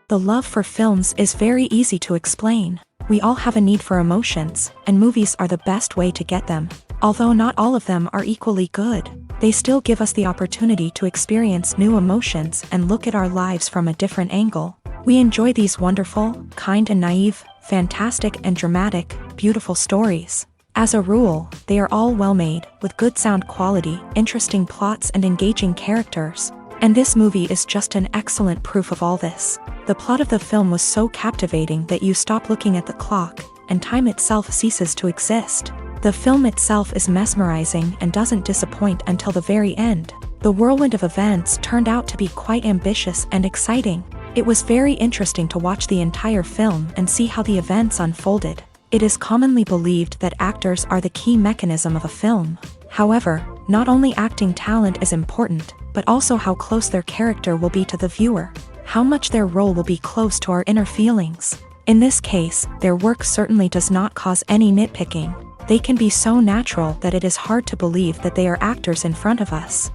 The love for films is very easy to explain. We all have a need for emotions, and movies are the best way to get them. Although not all of them are equally good, they still give us the opportunity to experience new emotions and look at our lives from a different angle. We enjoy these wonderful, kind and naive, fantastic and dramatic, beautiful stories. As a rule, they are all well-made, with good sound quality, interesting plots and engaging characters. And this movie is just an excellent proof of all this. The plot of the film was so captivating that you stop looking at the clock, and time itself ceases to exist. The film itself is mesmerizing and doesn't disappoint until the very end. The whirlwind of events turned out to be quite ambitious and exciting. It was very interesting to watch the entire film and see how the events unfolded. It is commonly believed that actors are the key mechanism of a film. However, not only acting talent is important, but also how close their character will be to the viewer. How much their role will be close to our inner feelings. In this case, their work certainly does not cause any nitpicking. They can be so natural that it is hard to believe that they are actors in front of us.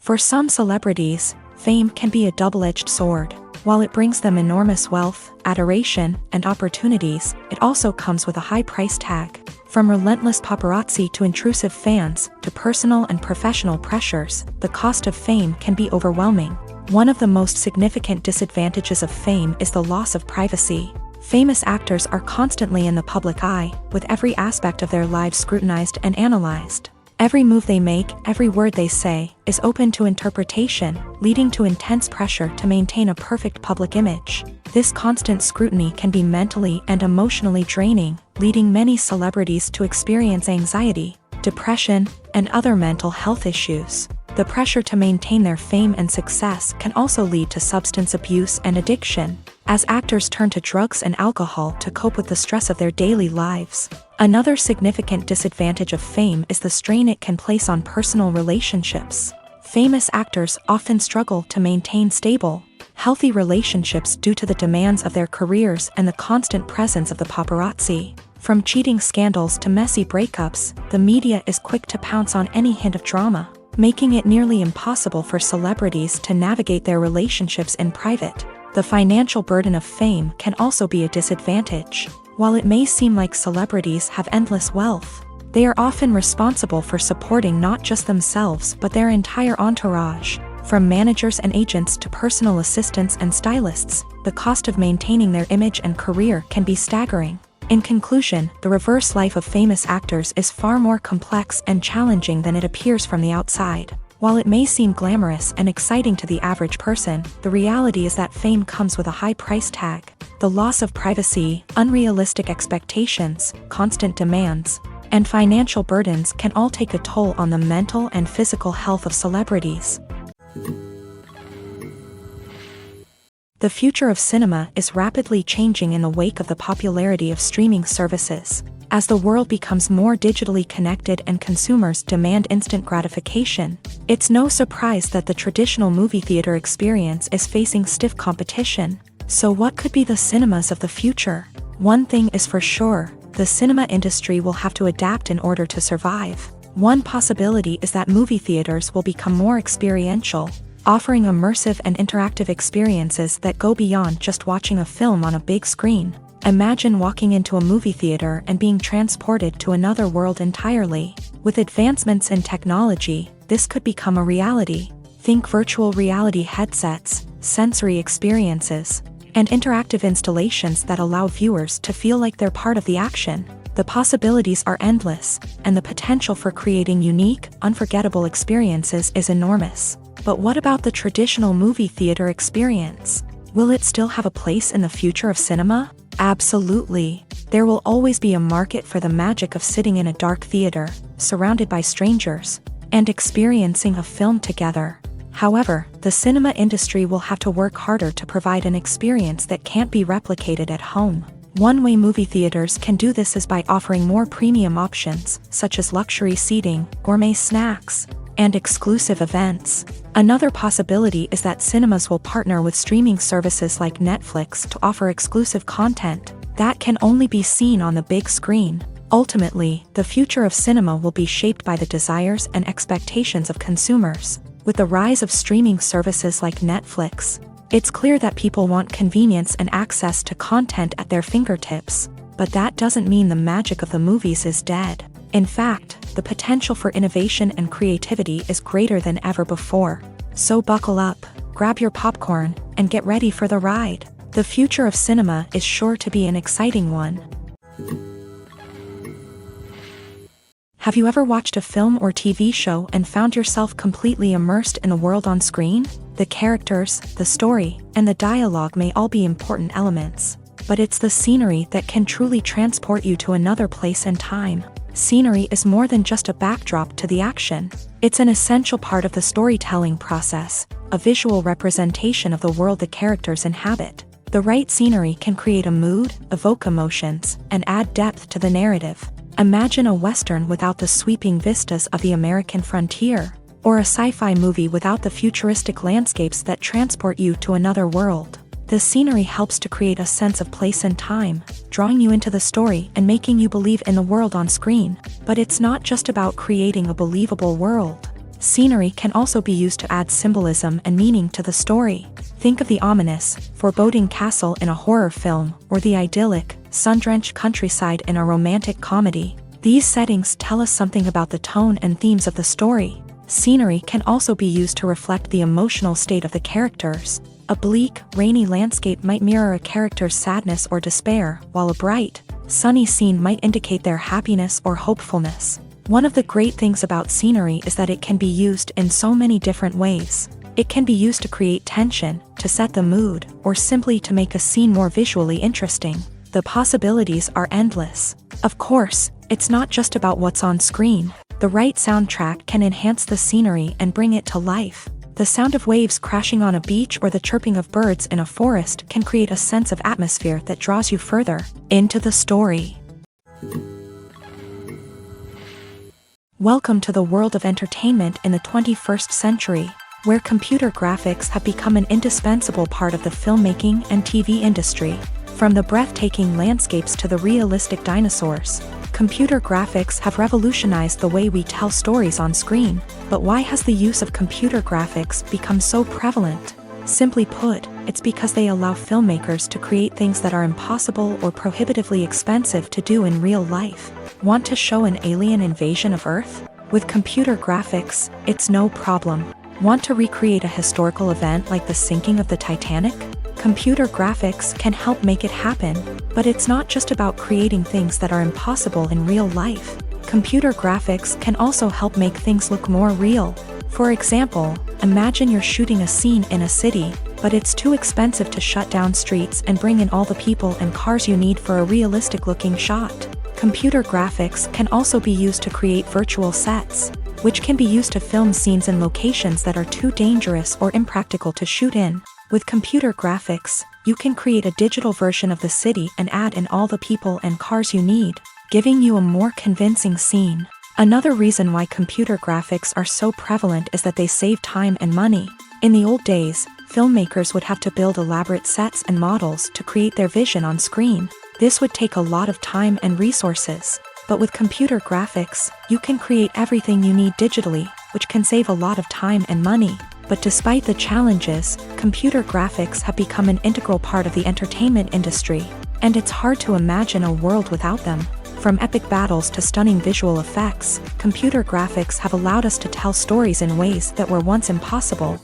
For some celebrities, fame can be a double-edged sword. While it brings them enormous wealth, adoration, and opportunities, it also comes with a high price tag. From relentless paparazzi to intrusive fans, to personal and professional pressures, the cost of fame can be overwhelming. One of the most significant disadvantages of fame is the loss of privacy. Famous actors are constantly in the public eye, with every aspect of their lives scrutinized and analyzed. Every move they make, every word they say, is open to interpretation, leading to intense pressure to maintain a perfect public image. This constant scrutiny can be mentally and emotionally draining, leading many celebrities to experience anxiety, depression, and other mental health issues. The pressure to maintain their fame and success can also lead to substance abuse and addiction, as actors turn to drugs and alcohol to cope with the stress of their daily lives. Another significant disadvantage of fame is the strain it can place on personal relationships. Famous actors often struggle to maintain stable, healthy relationships due to the demands of their careers and the constant presence of the paparazzi. From cheating scandals to messy breakups, the media is quick to pounce on any hint of drama, making it nearly impossible for celebrities to navigate their relationships in private. The financial burden of fame can also be a disadvantage. While it may seem like celebrities have endless wealth, they are often responsible for supporting not just themselves but their entire entourage. From managers and agents to personal assistants and stylists, the cost of maintaining their image and career can be staggering. In conclusion, the reverse life of famous actors is far more complex and challenging than it appears from the outside. While it may seem glamorous and exciting to the average person, the reality is that fame comes with a high price tag. The loss of privacy, unrealistic expectations, constant demands, and financial burdens can all take a toll on the mental and physical health of celebrities. The future of cinema is rapidly changing in the wake of the popularity of streaming services. As the world becomes more digitally connected and consumers demand instant gratification, it's no surprise that the traditional movie theater experience is facing stiff competition. So what could be the cinemas of the future? One thing is for sure, the cinema industry will have to adapt in order to survive. One possibility is that movie theaters will become more experiential, offering immersive and interactive experiences that go beyond just watching a film on a big screen. Imagine walking into a movie theater and being transported to another world entirely. With advancements in technology, this could become a reality. Think virtual reality headsets, sensory experiences, and interactive installations that allow viewers to feel like they're part of the action. The possibilities are endless, and the potential for creating unique, unforgettable experiences is enormous. But what about the traditional movie theater experience? Will it still have a place in the future of cinema? Absolutely. There will always be a market for the magic of sitting in a dark theater, surrounded by strangers, and experiencing a film together. However, the cinema industry will have to work harder to provide an experience that can't be replicated at home. One way movie theaters can do this is by offering more premium options, such as luxury seating, gourmet snacks, and exclusive events. Another possibility is that cinemas will partner with streaming services like Netflix to offer exclusive content that can only be seen on the big screen. Ultimately, the future of cinema will be shaped by the desires and expectations of consumers. With the rise of streaming services like Netflix, it's clear that people want convenience and access to content at their fingertips, but that doesn't mean the magic of the movies is dead. In fact, the potential for innovation and creativity is greater than ever before. So buckle up, grab your popcorn, and get ready for the ride. The future of cinema is sure to be an exciting one. Have you ever watched a film or TV show and found yourself completely immersed in the world on screen? The characters, the story, and the dialogue may all be important elements, but it's the scenery that can truly transport you to another place and time. Scenery is more than just a backdrop to the action. It's an essential part of the storytelling process, a visual representation of the world the characters inhabit. The right scenery can create a mood, evoke emotions, and add depth to the narrative. Imagine a Western without the sweeping vistas of the American frontier, or a sci-fi movie without the futuristic landscapes that transport you to another world. The scenery helps to create a sense of place and time, drawing you into the story and making you believe in the world on screen. But it's not just about creating a believable world. Scenery can also be used to add symbolism and meaning to the story. Think of the ominous, foreboding castle in a horror film, or the idyllic, sun-drenched countryside in a romantic comedy. These settings tell us something about the tone and themes of the story. Scenery can also be used to reflect the emotional state of the characters. A bleak, rainy landscape might mirror a character's sadness or despair, while a bright, sunny scene might indicate their happiness or hopefulness. One of the great things about scenery is that it can be used in so many different ways. It can be used to create tension, to set the mood, or simply to make a scene more visually interesting. The possibilities are endless. Of course, it's not just about what's on screen. The right soundtrack can enhance the scenery and bring it to life. The sound of waves crashing on a beach or the chirping of birds in a forest can create a sense of atmosphere that draws you further into the story. Welcome to the world of entertainment in the 21st century, where computer graphics have become an indispensable part of the filmmaking and TV industry. From the breathtaking landscapes to the realistic dinosaurs, computer graphics have revolutionized the way we tell stories on screen. But why has the use of computer graphics become so prevalent? Simply put, it's because they allow filmmakers to create things that are impossible or prohibitively expensive to do in real life. Want to show an alien invasion of Earth? With computer graphics, it's no problem. Want to recreate a historical event like the sinking of the Titanic? Computer graphics can help make it happen, but it's not just about creating things that are impossible in real life. Computer graphics can also help make things look more real. For example, imagine you're shooting a scene in a city, but it's too expensive to shut down streets and bring in all the people and cars you need for a realistic-looking shot. Computer graphics can also be used to create virtual sets, which can be used to film scenes in locations that are too dangerous or impractical to shoot in. With computer graphics, you can create a digital version of the city and add in all the people and cars you need, giving you a more convincing scene. Another reason why computer graphics are so prevalent is that they save time and money. In the old days, filmmakers would have to build elaborate sets and models to create their vision on screen. This would take a lot of time and resources. But with computer graphics, you can create everything you need digitally, which can save a lot of time and money. But despite the challenges, computer graphics have become an integral part of the entertainment industry, and it's hard to imagine a world without them. From epic battles to stunning visual effects, computer graphics have allowed us to tell stories in ways that were once impossible.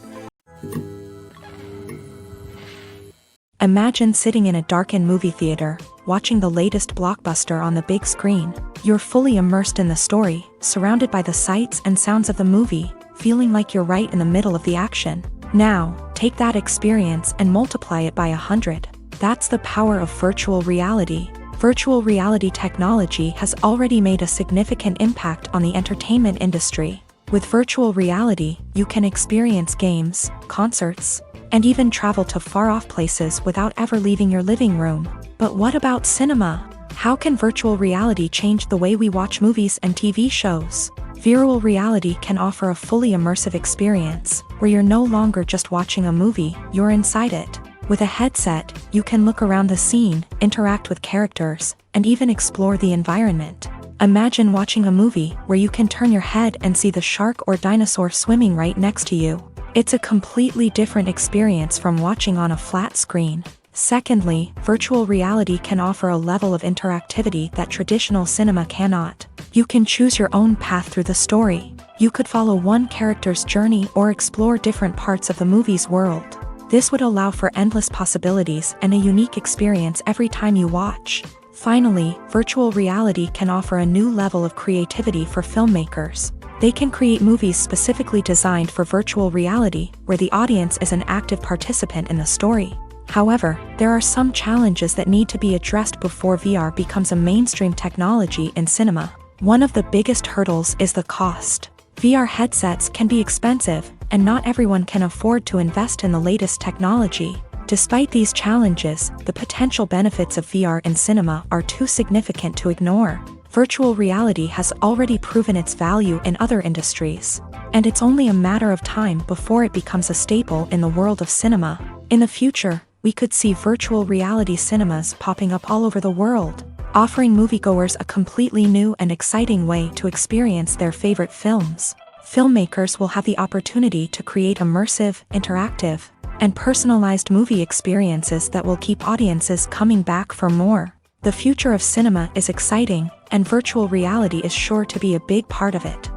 Imagine sitting in a darkened movie theater, watching the latest blockbuster on the big screen. You're fully immersed in the story, surrounded by the sights and sounds of the movie, feeling like you're right in the middle of the action. Now, take that experience and multiply it by 100. That's the power of virtual reality. Virtual reality technology has already made a significant impact on the entertainment industry. With virtual reality, you can experience games, concerts, and even travel to far-off places without ever leaving your living room. But what about cinema? How can virtual reality change the way we watch movies and TV shows? Virtual reality can offer a fully immersive experience, where you're no longer just watching a movie, you're inside it. With a headset, you can look around the scene, interact with characters, and even explore the environment. Imagine watching a movie where you can turn your head and see the shark or dinosaur swimming right next to you. It's a completely different experience from watching on a flat screen. Secondly, virtual reality can offer a level of interactivity that traditional cinema cannot. You can choose your own path through the story. You could follow one character's journey or explore different parts of the movie's world. This would allow for endless possibilities and a unique experience every time you watch. Finally, virtual reality can offer a new level of creativity for filmmakers. They can create movies specifically designed for virtual reality, where the audience is an active participant in the story. However, there are some challenges that need to be addressed before VR becomes a mainstream technology in cinema. One of the biggest hurdles is the cost. VR headsets can be expensive, and not everyone can afford to invest in the latest technology. Despite these challenges, the potential benefits of VR in cinema are too significant to ignore. Virtual reality has already proven its value in other industries, and it's only a matter of time before it becomes a staple in the world of cinema. In the future, we could see virtual reality cinemas popping up all over the world, offering moviegoers a completely new and exciting way to experience their favorite films. Filmmakers will have the opportunity to create immersive, interactive, and personalized movie experiences that will keep audiences coming back for more. The future of cinema is exciting, and virtual reality is sure to be a big part of it.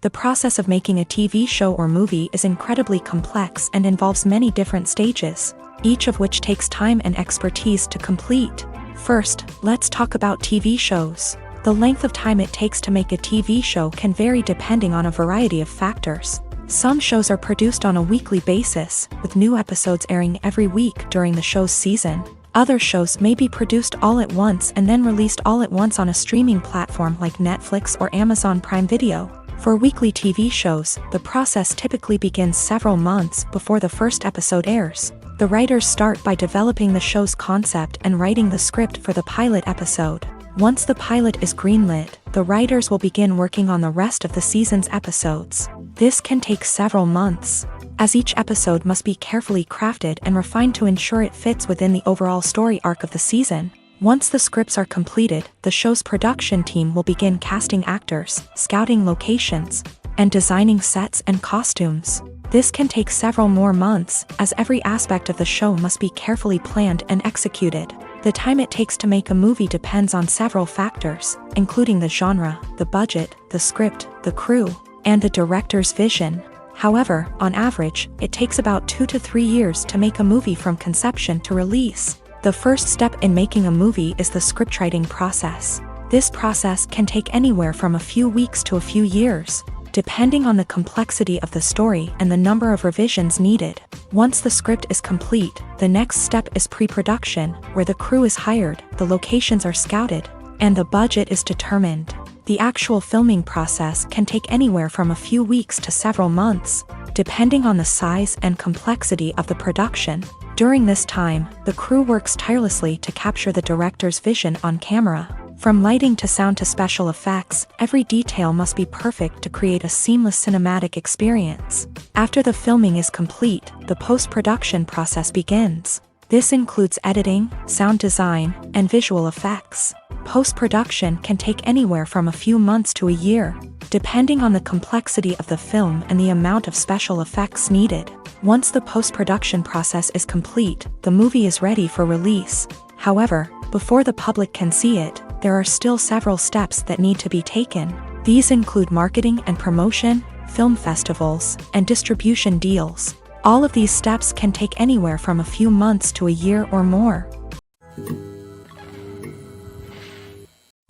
The process of making a TV show or movie is incredibly complex and involves many different stages, each of which takes time and expertise to complete. First, let's talk about TV shows. The length of time it takes to make a TV show can vary depending on a variety of factors. Some shows are produced on a weekly basis, with new episodes airing every week during the show's season. Other shows may be produced all at once and then released all at once on a streaming platform like Netflix or Amazon Prime Video. For weekly TV shows, the process typically begins several months before the first episode airs. The writers start by developing the show's concept and writing the script for the pilot episode. Once the pilot is greenlit, the writers will begin working on the rest of the season's episodes. This can take several months, as each episode must be carefully crafted and refined to ensure it fits within the overall story arc of the season. Once the scripts are completed, the show's production team will begin casting actors, scouting locations, and designing sets and costumes. This can take several more months, as every aspect of the show must be carefully planned and executed. The time it takes to make a movie depends on several factors, including the genre, the budget, the script, the crew, and the director's vision. However, on average, it takes about 2 to 3 years to make a movie from conception to release. The first step in making a movie is the scriptwriting process. This process can take anywhere from a few weeks to a few years, depending on the complexity of the story and the number of revisions needed. Once the script is complete, the next step is pre-production, where the crew is hired, the locations are scouted, and the budget is determined. The actual filming process can take anywhere from a few weeks to several months, depending on the size and complexity of the production. During this time, the crew works tirelessly to capture the director's vision on camera. From lighting to sound to special effects, every detail must be perfect to create a seamless cinematic experience. After the filming is complete, the post-production process begins. This includes editing, sound design, and visual effects. Post-production can take anywhere from a few months to a year, depending on the complexity of the film and the amount of special effects needed. Once the post-production process is complete, the movie is ready for release. However, before the public can see it, there are still several steps that need to be taken. These include marketing and promotion, film festivals, and distribution deals. All of these steps can take anywhere from a few months to a year or more.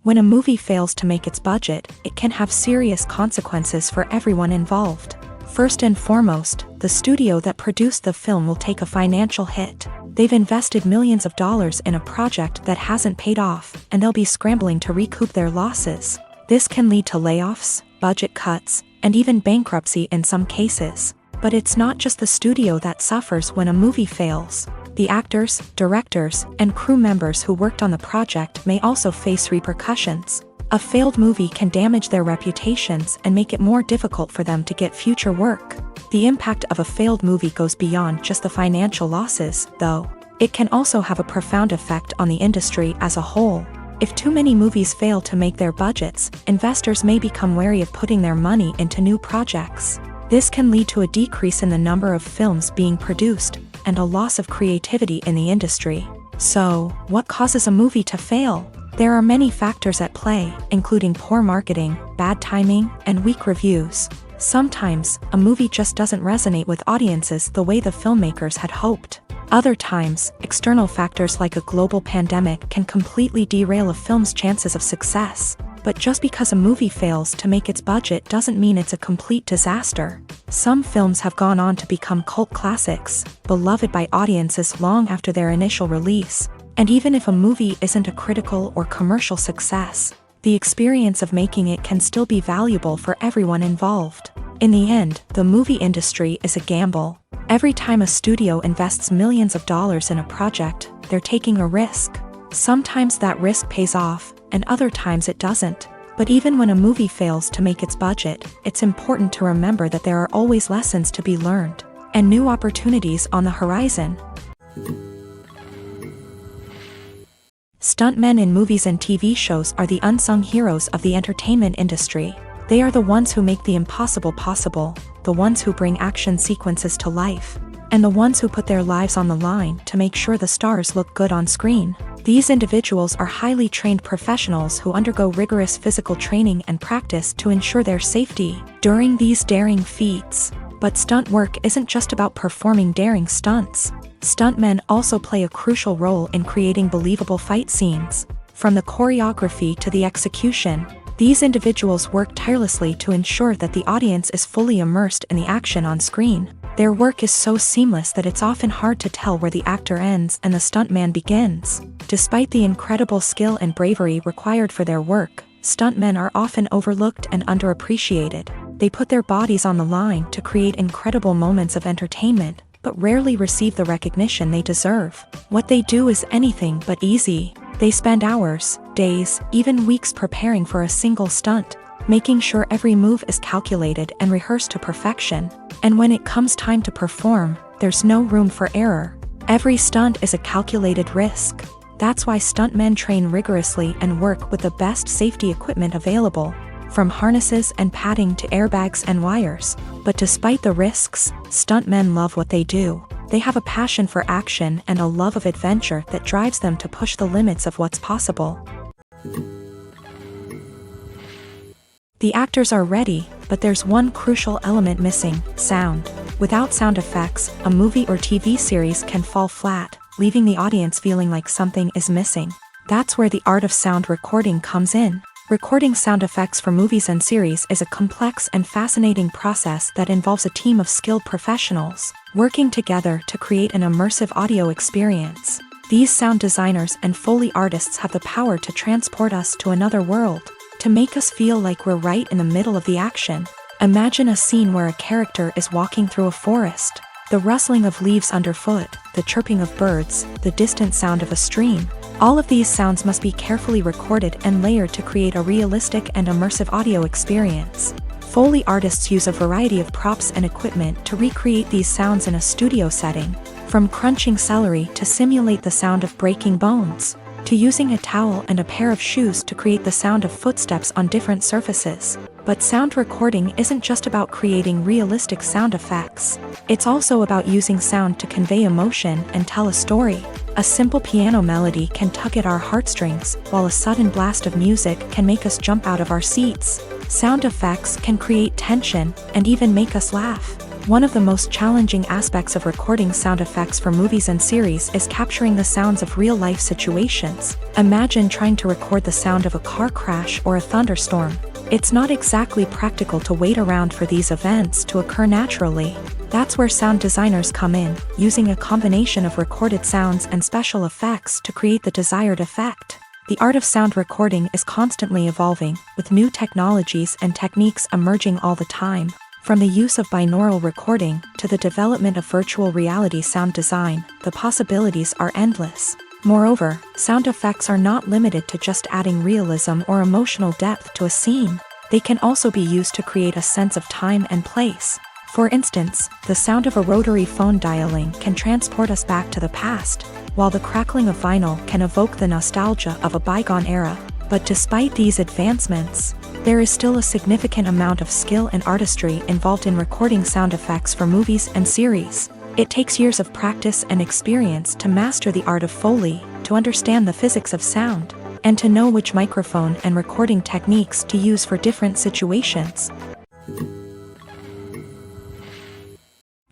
When a movie fails to make its budget, it can have serious consequences for everyone involved. First and foremost, the studio that produced the film will take a financial hit. They've invested millions of dollars in a project that hasn't paid off, and they'll be scrambling to recoup their losses. This can lead to layoffs, budget cuts, and even bankruptcy in some cases. But it's not just the studio that suffers when a movie fails. The actors, directors, and crew members who worked on the project may also face repercussions. A failed movie can damage their reputations and make it more difficult for them to get future work. The impact of a failed movie goes beyond just the financial losses, though. It can also have a profound effect on the industry as a whole. If too many movies fail to make their budgets, investors may become wary of putting their money into new projects. This can lead to a decrease in the number of films being produced, and a loss of creativity in the industry. So, what causes a movie to fail? There are many factors at play, including poor marketing, bad timing, and weak reviews. Sometimes, a movie just doesn't resonate with audiences the way the filmmakers had hoped. Other times, external factors like a global pandemic can completely derail a film's chances of success. But just because a movie fails to make its budget doesn't mean it's a complete disaster. Some films have gone on to become cult classics, beloved by audiences long after their initial release. And even if a movie isn't a critical or commercial success, the experience of making it can still be valuable for everyone involved. In the end, the movie industry is a gamble. Every time a studio invests millions of dollars in a project, they're taking a risk. Sometimes that risk pays off, and other times it doesn't. But even when a movie fails to make its budget, it's important to remember that there are always lessons to be learned, and new opportunities on the horizon. Stuntmen in movies and TV shows are the unsung heroes of the entertainment industry. They are the ones who make the impossible possible, the ones who bring action sequences to life, and the ones who put their lives on the line to make sure the stars look good on screen. These individuals are highly trained professionals who undergo rigorous physical training and practice to ensure their safety during these daring feats. But stunt work isn't just about performing daring stunts. Stuntmen also play a crucial role in creating believable fight scenes. From the choreography to the execution, these individuals work tirelessly to ensure that the audience is fully immersed in the action on screen. Their work is so seamless that it's often hard to tell where the actor ends and the stuntman begins. Despite the incredible skill and bravery required for their work, stuntmen are often overlooked and underappreciated. They put their bodies on the line to create incredible moments of entertainment, but rarely receive the recognition they deserve. What they do is anything but easy. They spend hours, days, even weeks preparing for a single stunt, making sure every move is calculated and rehearsed to perfection. And when it comes time to perform, there's no room for error. Every stunt is a calculated risk. That's why stuntmen train rigorously and work with the best safety equipment available, from harnesses and padding to airbags and wires. But despite the risks, stuntmen love what they do. They have a passion for action and a love of adventure that drives them to push the limits of what's possible. The actors are ready, but there's one crucial element missing: sound. Without sound effects, a movie or TV series can fall flat, leaving the audience feeling like something is missing. That's where the art of sound recording comes in. Recording sound effects for movies and series is a complex and fascinating process that involves a team of skilled professionals working together to create an immersive audio experience. These sound designers and Foley artists have the power to transport us to another world, to make us feel like we're right in the middle of the action. Imagine a scene where a character is walking through a forest. The rustling of leaves underfoot, the chirping of birds, the distant sound of a stream. All of these sounds must be carefully recorded and layered to create a realistic and immersive audio experience. Foley artists use a variety of props and equipment to recreate these sounds in a studio setting, from crunching celery to simulate the sound of breaking bones, to using a towel and a pair of shoes to create the sound of footsteps on different surfaces. But sound recording isn't just about creating realistic sound effects. It's also about using sound to convey emotion and tell a story. A simple piano melody can tug at our heartstrings, while a sudden blast of music can make us jump out of our seats. Sound effects can create tension and even make us laugh. One of the most challenging aspects of recording sound effects for movies and series is capturing the sounds of real-life situations. Imagine trying to record the sound of a car crash or a thunderstorm. It's not exactly practical to wait around for these events to occur naturally. That's where sound designers come in, using a combination of recorded sounds and special effects to create the desired effect. The art of sound recording is constantly evolving, with new technologies and techniques emerging all the time. From the use of binaural recording to the development of virtual reality sound design, the possibilities are endless. Moreover, sound effects are not limited to just adding realism or emotional depth to a scene. They can also be used to create a sense of time and place. For instance, the sound of a rotary phone dialing can transport us back to the past, while the crackling of vinyl can evoke the nostalgia of a bygone era. But despite these advancements, there is still a significant amount of skill and artistry involved in recording sound effects for movies and series. It takes years of practice and experience to master the art of Foley, to understand the physics of sound, and to know which microphone and recording techniques to use for different situations.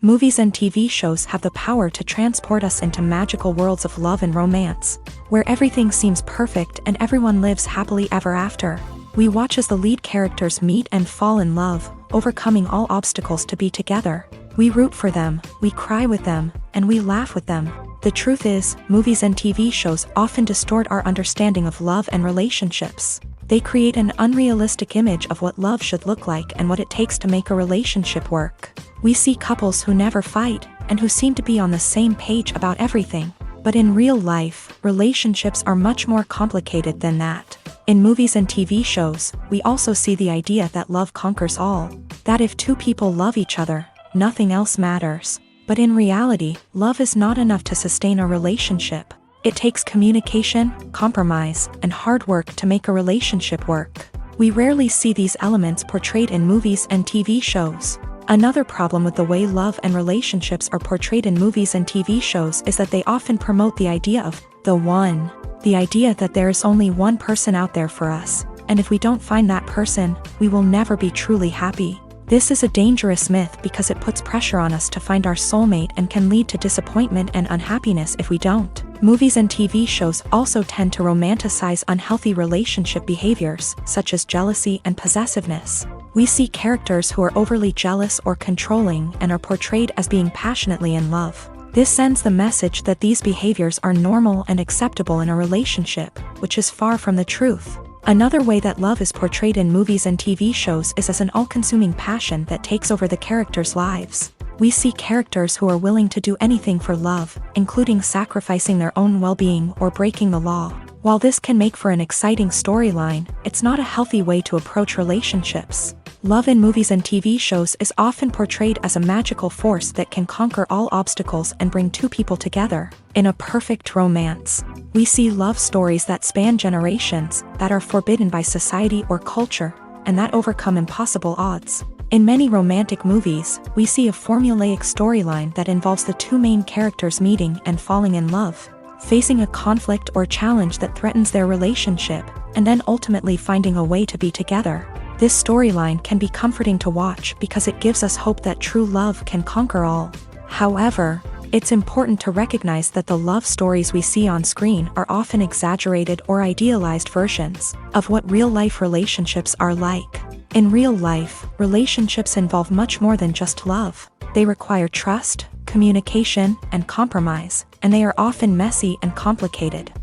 Movies and TV shows have the power to transport us into magical worlds of love and romance, where everything seems perfect and everyone lives happily ever after. We watch as the lead characters meet and fall in love, overcoming all obstacles to be together. We root for them, we cry with them, and we laugh with them. The truth is, movies and TV shows often distort our understanding of love and relationships. They create an unrealistic image of what love should look like and what it takes to make a relationship work. We see couples who never fight, and who seem to be on the same page about everything. But in real life, relationships are much more complicated than that. In movies and TV shows, we also see the idea that love conquers all. That if two people love each other, nothing else matters. But in reality, love is not enough to sustain a relationship. It takes communication, compromise, and hard work to make a relationship work. We rarely see these elements portrayed in movies and TV shows. Another problem with the way love and relationships are portrayed in movies and TV shows is that they often promote the idea of the one. The idea that there is only one person out there for us, and if we don't find that person, we will never be truly happy. This is a dangerous myth because it puts pressure on us to find our soulmate and can lead to disappointment and unhappiness if we don't. Movies and TV shows also tend to romanticize unhealthy relationship behaviors, such as jealousy and possessiveness. We see characters who are overly jealous or controlling and are portrayed as being passionately in love. This sends the message that these behaviors are normal and acceptable in a relationship, which is far from the truth. Another way that love is portrayed in movies and TV shows is as an all-consuming passion that takes over the characters' lives. We see characters who are willing to do anything for love, including sacrificing their own well-being or breaking the law. While this can make for an exciting storyline, it's not a healthy way to approach relationships. Love in movies and TV shows is often portrayed as a magical force that can conquer all obstacles and bring two people together. In a perfect romance, we see love stories that span generations, that are forbidden by society or culture, and that overcome impossible odds. In many romantic movies, we see a formulaic storyline that involves the two main characters meeting and falling in love, facing a conflict or challenge that threatens their relationship, and then ultimately finding a way to be together. This storyline can be comforting to watch because it gives us hope that true love can conquer all. However, it's important to recognize that the love stories we see on screen are often exaggerated or idealized versions of what real-life relationships are like. In real life, relationships involve much more than just love. They require trust, communication, and compromise, and they are often messy and complicated.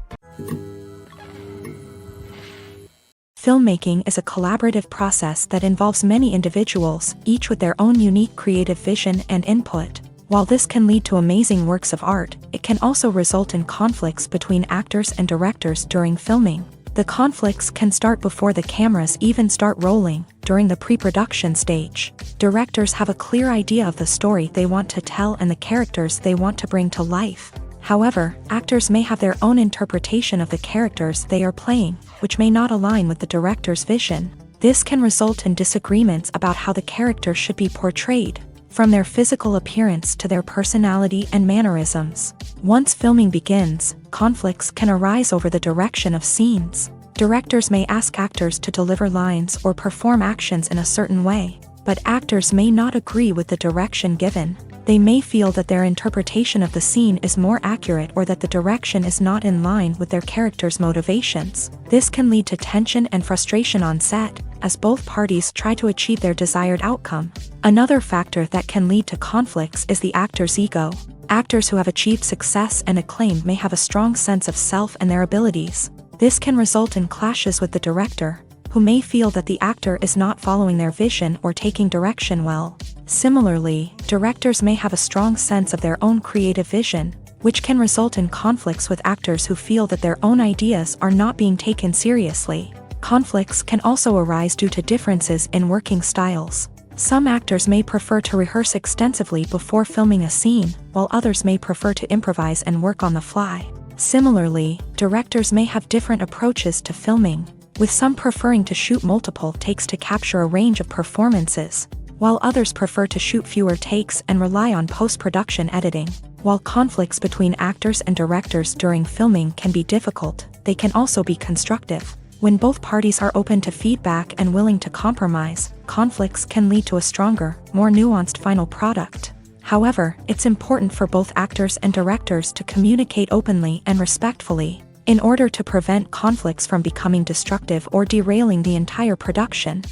Filmmaking is a collaborative process that involves many individuals, each with their own unique creative vision and input. While this can lead to amazing works of art, it can also result in conflicts between actors and directors during filming. The conflicts can start before the cameras even start rolling, during the pre-production stage. Directors have a clear idea of the story they want to tell and the characters they want to bring to life. However, actors may have their own interpretation of the characters they are playing, which may not align with the director's vision. This can result in disagreements about how the character should be portrayed, from their physical appearance to their personality and mannerisms. Once filming begins, conflicts can arise over the direction of scenes. Directors may ask actors to deliver lines or perform actions in a certain way, but actors may not agree with the direction given. They may feel that their interpretation of the scene is more accurate or that the direction is not in line with their character's motivations. This can lead to tension and frustration on set, as both parties try to achieve their desired outcome. Another factor that can lead to conflicts is the actor's ego. Actors who have achieved success and acclaim may have a strong sense of self and their abilities. This can result in clashes with the director, who may feel that the actor is not following their vision or taking direction well. Similarly, directors may have a strong sense of their own creative vision, which can result in conflicts with actors who feel that their own ideas are not being taken seriously. Conflicts can also arise due to differences in working styles. Some actors may prefer to rehearse extensively before filming a scene, while others may prefer to improvise and work on the fly. Similarly, directors may have different approaches to filming, with some preferring to shoot multiple takes to capture a range of performances, while others prefer to shoot fewer takes and rely on post-production editing. While conflicts between actors and directors during filming can be difficult, they can also be constructive. When both parties are open to feedback and willing to compromise, conflicts can lead to a stronger, more nuanced final product. However, it's important for both actors and directors to communicate openly and respectfully, in order to prevent conflicts from becoming destructive or derailing the entire production.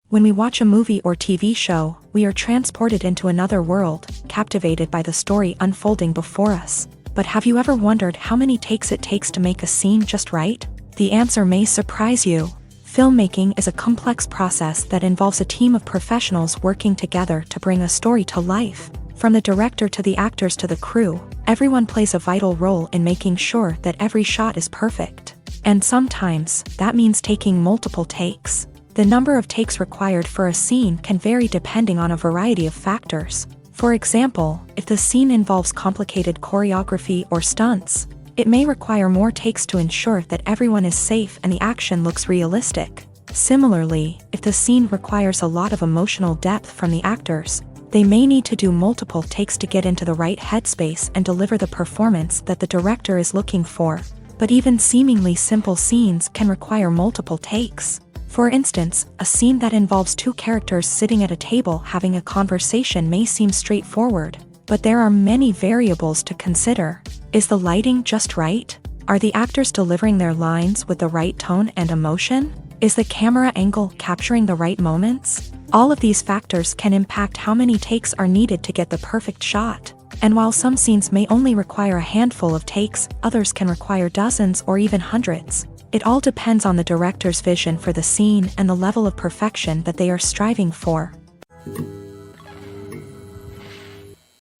When we watch a movie or TV show, we are transported into another world, captivated by the story unfolding before us. But have you ever wondered how many takes it takes to make a scene just right? The answer may surprise you. Filmmaking is a complex process that involves a team of professionals working together to bring a story to life. From the director to the actors to the crew, everyone plays a vital role in making sure that every shot is perfect. And sometimes, that means taking multiple takes. The number of takes required for a scene can vary depending on a variety of factors. For example, if the scene involves complicated choreography or stunts, it may require more takes to ensure that everyone is safe and the action looks realistic. Similarly, if the scene requires a lot of emotional depth from the actors, they may need to do multiple takes to get into the right headspace and deliver the performance that the director is looking for. But even seemingly simple scenes can require multiple takes. For instance, a scene that involves two characters sitting at a table having a conversation may seem straightforward, but there are many variables to consider. Is the lighting just right? Are the actors delivering their lines with the right tone and emotion? Is the camera angle capturing the right moments? All of these factors can impact how many takes are needed to get the perfect shot. And while some scenes may only require a handful of takes, others can require dozens or even hundreds. It all depends on the director's vision for the scene and the level of perfection that they are striving for.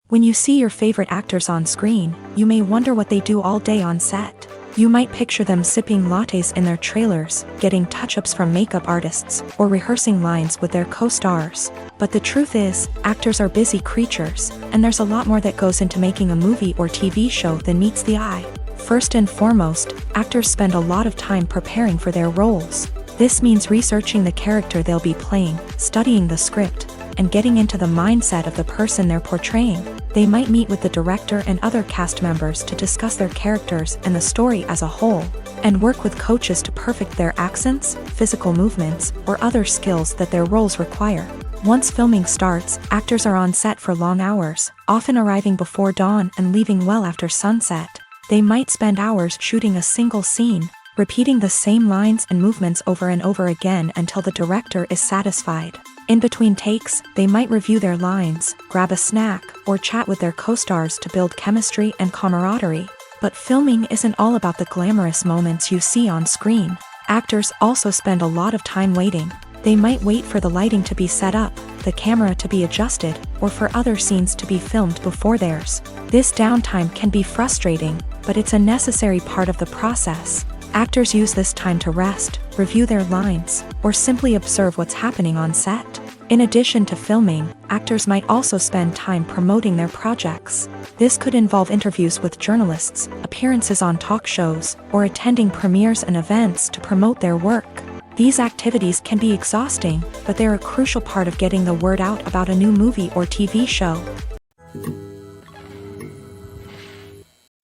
When you see your favorite actors on screen, you may wonder what they do all day on set. You might picture them sipping lattes in their trailers, getting touch-ups from makeup artists, or rehearsing lines with their co-stars. But the truth is, actors are busy creatures, and there's a lot more that goes into making a movie or TV show than meets the eye. First and foremost, actors spend a lot of time preparing for their roles. This means researching the character they'll be playing, studying the script, and getting into the mindset of the person they're portraying. They might meet with the director and other cast members to discuss their characters and the story as a whole, and work with coaches to perfect their accents, physical movements, or other skills that their roles require. Once filming starts, actors are on set for long hours, often arriving before dawn and leaving well after sunset. They might spend hours shooting a single scene, repeating the same lines and movements over and over again until the director is satisfied. In between takes, they might review their lines, grab a snack, or chat with their co-stars to build chemistry and camaraderie. But filming isn't all about the glamorous moments you see on screen. Actors also spend a lot of time waiting. They might wait for the lighting to be set up, the camera to be adjusted, or for other scenes to be filmed before theirs. This downtime can be frustrating, but it's a necessary part of the process. Actors use this time to rest, review their lines, or simply observe what's happening on set. In addition to filming, actors might also spend time promoting their projects. This could involve interviews with journalists, appearances on talk shows, or attending premieres and events to promote their work. These activities can be exhausting, but they're a crucial part of getting the word out about a new movie or TV show.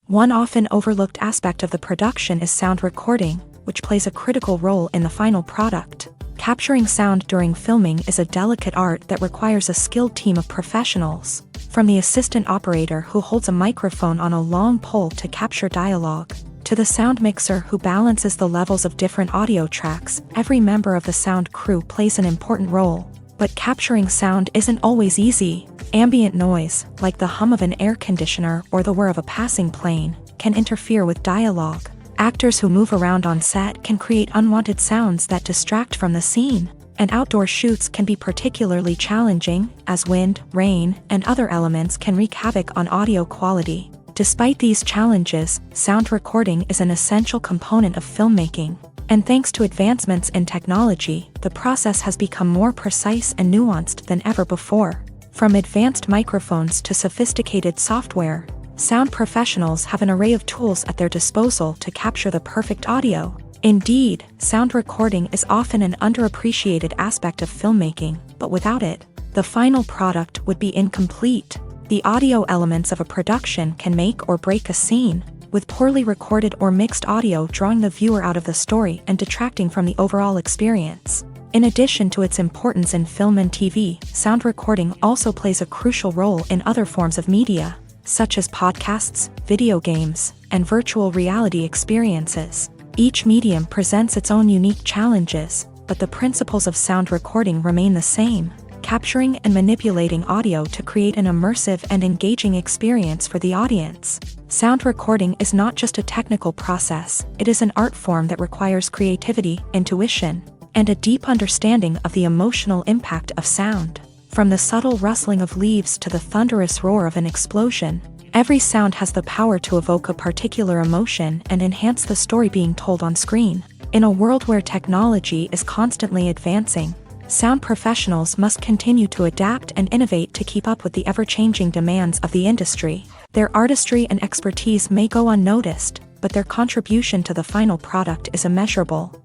One often overlooked aspect of the production is sound recording, which plays a critical role in the final product. Capturing sound during filming is a delicate art that requires a skilled team of professionals. From the assistant operator who holds a microphone on a long pole to capture dialogue, to the sound mixer who balances the levels of different audio tracks, every member of the sound crew plays an important role. But capturing sound isn't always easy. Ambient noise, like the hum of an air conditioner or the whir of a passing plane, can interfere with dialogue. Actors who move around on set can create unwanted sounds that distract from the scene. And outdoor shoots can be particularly challenging, as wind, rain, and other elements can wreak havoc on audio quality. Despite these challenges, sound recording is an essential component of filmmaking. And thanks to advancements in technology, the process has become more precise and nuanced than ever before. From advanced microphones to sophisticated software, sound professionals have an array of tools at their disposal to capture the perfect audio. Indeed, sound recording is often an underappreciated aspect of filmmaking, but without it, the final product would be incomplete. The audio elements of a production can make or break a scene, with poorly recorded or mixed audio drawing the viewer out of the story and detracting from the overall experience. In addition to its importance in film and TV, sound recording also plays a crucial role in other forms of media, such as podcasts, video games, and virtual reality experiences. Each medium presents its own unique challenges, but the principles of sound recording remain the same: capturing and manipulating audio to create an immersive and engaging experience for the audience. Sound recording is not just a technical process, it is an art form that requires creativity, intuition, and a deep understanding of the emotional impact of sound. From the subtle rustling of leaves to the thunderous roar of an explosion, every sound has the power to evoke a particular emotion and enhance the story being told on screen. In a world where technology is constantly advancing, sound professionals must continue to adapt and innovate to keep up with the ever-changing demands of the industry. Their artistry and expertise may go unnoticed, but their contribution to the final product is immeasurable.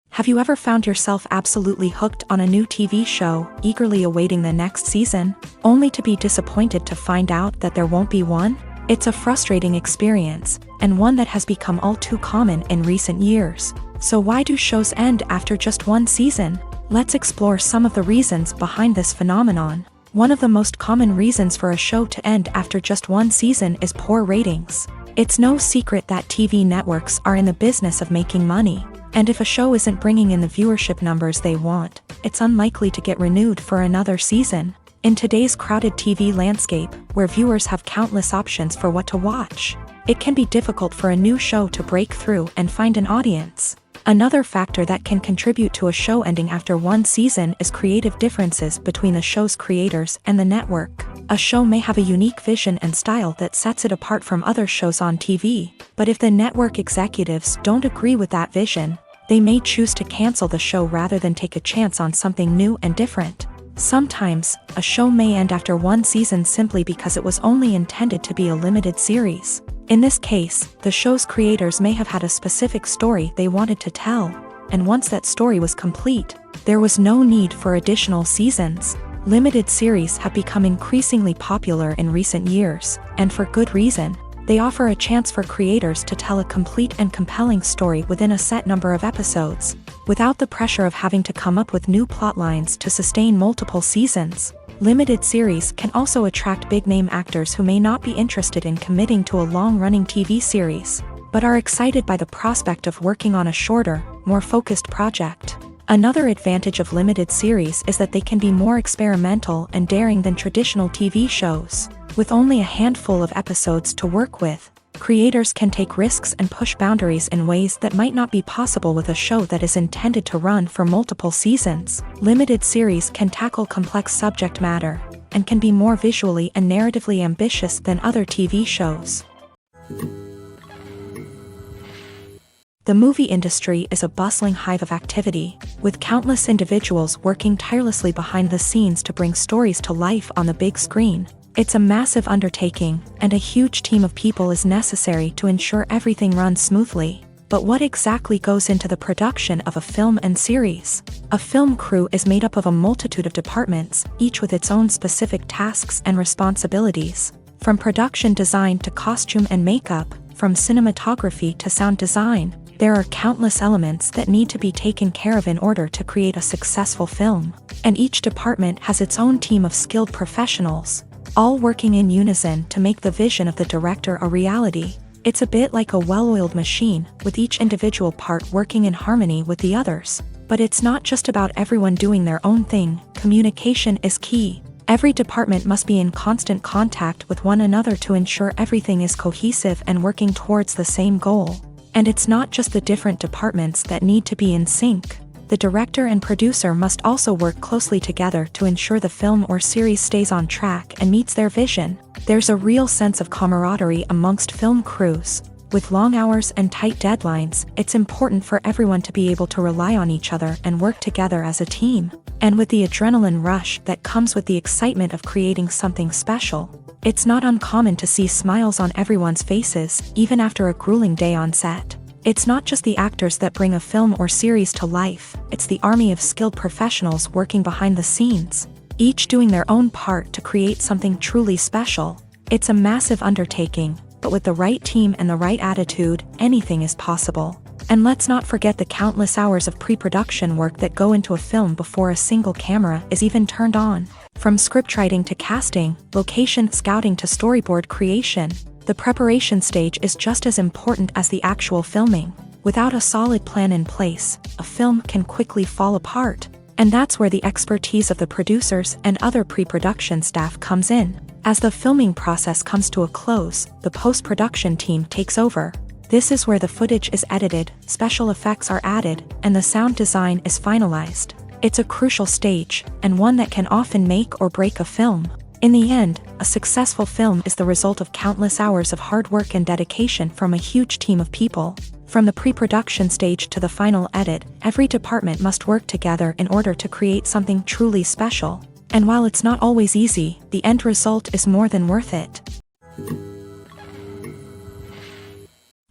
Have you ever found yourself absolutely hooked on a new TV show, eagerly awaiting the next season, only to be disappointed to find out that there won't be one? It's a frustrating experience, and one that has become all too common in recent years. So why do shows end after just one season? Let's explore some of the reasons behind this phenomenon. One of the most common reasons for a show to end after just one season is poor ratings. It's no secret that TV networks are in the business of making money, and if a show isn't bringing in the viewership numbers they want, it's unlikely to get renewed for another season. In today's crowded TV landscape, where viewers have countless options for what to watch, it can be difficult for a new show to break through and find an audience. Another factor that can contribute to a show ending after one season is creative differences between the show's creators and the network. A show may have a unique vision and style that sets it apart from other shows on TV, but if the network executives don't agree with that vision, they may choose to cancel the show rather than take a chance on something new and different. Sometimes, a show may end after one season simply because it was only intended to be a limited series. In this case, the show's creators may have had a specific story they wanted to tell, and once that story was complete, there was no need for additional seasons. Limited series have become increasingly popular in recent years, and for good reason. They offer a chance for creators to tell a complete and compelling story within a set number of episodes, without the pressure of having to come up with new plotlines to sustain multiple seasons. Limited series can also attract big-name actors who may not be interested in committing to a long-running TV series, but are excited by the prospect of working on a shorter, more focused project. Another advantage of limited series is that they can be more experimental and daring than traditional TV shows. With only a handful of episodes to work with, creators can take risks and push boundaries in ways that might not be possible with a show that is intended to run for multiple seasons. Limited series can tackle complex subject matter, and can be more visually and narratively ambitious than other TV shows. The movie industry is a bustling hive of activity, with countless individuals working tirelessly behind the scenes to bring stories to life on the big screen. It's a massive undertaking, and a huge team of people is necessary to ensure everything runs smoothly. But what exactly goes into the production of a film and series? A film crew is made up of a multitude of departments, each with its own specific tasks and responsibilities. From production design to costume and makeup, from cinematography to sound design, there are countless elements that need to be taken care of in order to create a successful film. And each department has its own team of skilled professionals, all working in unison to make the vision of the director a reality. It's a bit like a well-oiled machine, with each individual part working in harmony with the others. But it's not just about everyone doing their own thing. Communication is key. Every department must be in constant contact with one another to ensure everything is cohesive and working towards the same goal. And it's not just the different departments that need to be in sync. The director and producer must also work closely together to ensure the film or series stays on track and meets their vision. There's a real sense of camaraderie amongst film crews, With long hours and tight deadlines, it's important for everyone to be able to rely on each other and work together as a team. And with the adrenaline rush that comes with the excitement of creating something special, it's not uncommon to see smiles on everyone's faces, even after a grueling day on set. It's not just the actors that bring a film or series to life, it's the army of skilled professionals working behind the scenes, each doing their own part to create something truly special. It's a massive undertaking, but with the right team and the right attitude, anything is possible. And let's not forget the countless hours of pre-production work that go into a film before a single camera is even turned on. From scriptwriting to casting, location scouting to storyboard creation, the preparation stage is just as important as the actual filming. Without a solid plan in place, a film can quickly fall apart. And that's where the expertise of the producers and other pre-production staff comes in. As the filming process comes to a close, the post-production team takes over. This is where the footage is edited, special effects are added, and the sound design is finalized. It's a crucial stage, and one that can often make or break a film. In the end, a successful film is the result of countless hours of hard work and dedication from a huge team of people. From the pre-production stage to the final edit, every department must work together in order to create something truly special. And while it's not always easy, the end result is more than worth it.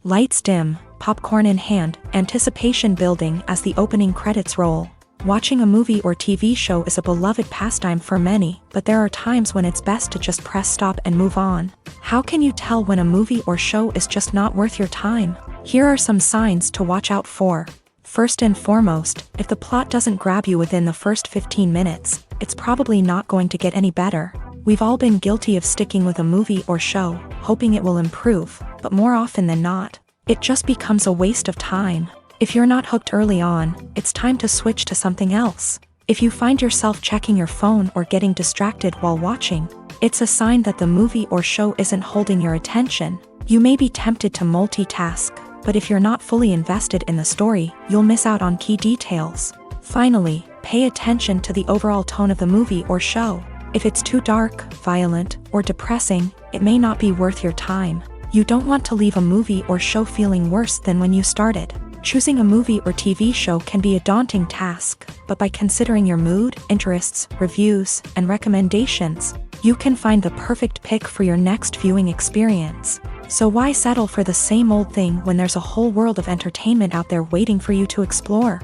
Lights dim, popcorn in hand, anticipation building as the opening credits roll. Watching a movie or TV show is a beloved pastime for many, but there are times when it's best to just press stop and move on. How can you tell when a movie or show is just not worth your time? Here are some signs to watch out for. First and foremost, if the plot doesn't grab you within the first 15 minutes, it's probably not going to get any better. We've all been guilty of sticking with a movie or show, hoping it will improve, but more often than not, it just becomes a waste of time. If you're not hooked early on, it's time to switch to something else. If you find yourself checking your phone or getting distracted while watching, it's a sign that the movie or show isn't holding your attention. You may be tempted to multitask, but if you're not fully invested in the story, you'll miss out on key details. Finally, pay attention to the overall tone of the movie or show. If it's too dark, violent, or depressing, it may not be worth your time. You don't want to leave a movie or show feeling worse than when you started. Choosing a movie or TV show can be a daunting task, but by considering your mood, interests, reviews, and recommendations, you can find the perfect pick for your next viewing experience. So why settle for the same old thing when there's a whole world of entertainment out there waiting for you to explore?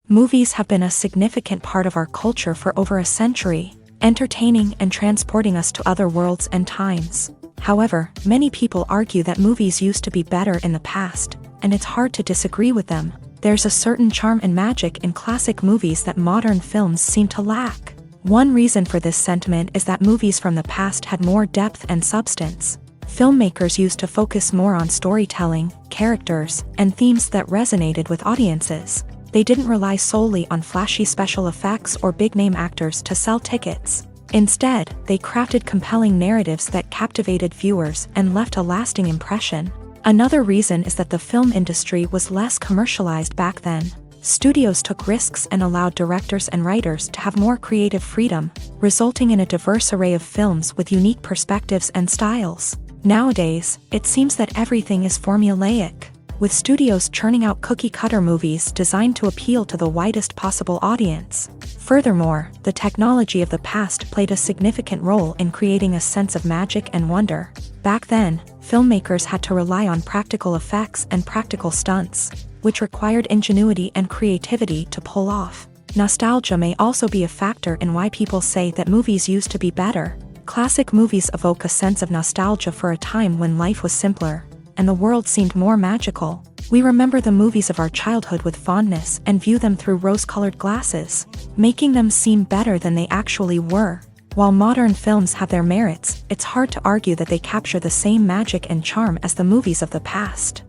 Movies have been a significant part of our culture for over a century, entertaining and transporting us to other worlds and times. However, many people argue that movies used to be better in the past, and it's hard to disagree with them. There's a certain charm and magic in classic movies that modern films seem to lack. One reason for this sentiment is that movies from the past had more depth and substance. Filmmakers used to focus more on storytelling, characters, and themes that resonated with audiences. They didn't rely solely on flashy special effects or big-name actors to sell tickets. Instead, they crafted compelling narratives that captivated viewers and left a lasting impression. Another reason is that the film industry was less commercialized back then. Studios took risks and allowed directors and writers to have more creative freedom, resulting in a diverse array of films with unique perspectives and styles. Nowadays, it seems that everything is formulaic, with studios churning out cookie-cutter movies designed to appeal to the widest possible audience. Furthermore, the technology of the past played a significant role in creating a sense of magic and wonder. Back then, filmmakers had to rely on practical effects and practical stunts, which required ingenuity and creativity to pull off. Nostalgia may also be a factor in why people say that movies used to be better. Classic movies evoke a sense of nostalgia for a time when life was simpler, and the world seemed more magical. We remember the movies of our childhood with fondness and view them through rose-colored glasses, making them seem better than they actually were. While modern films have their merits, it's hard to argue that they capture the same magic and charm as the movies of the past.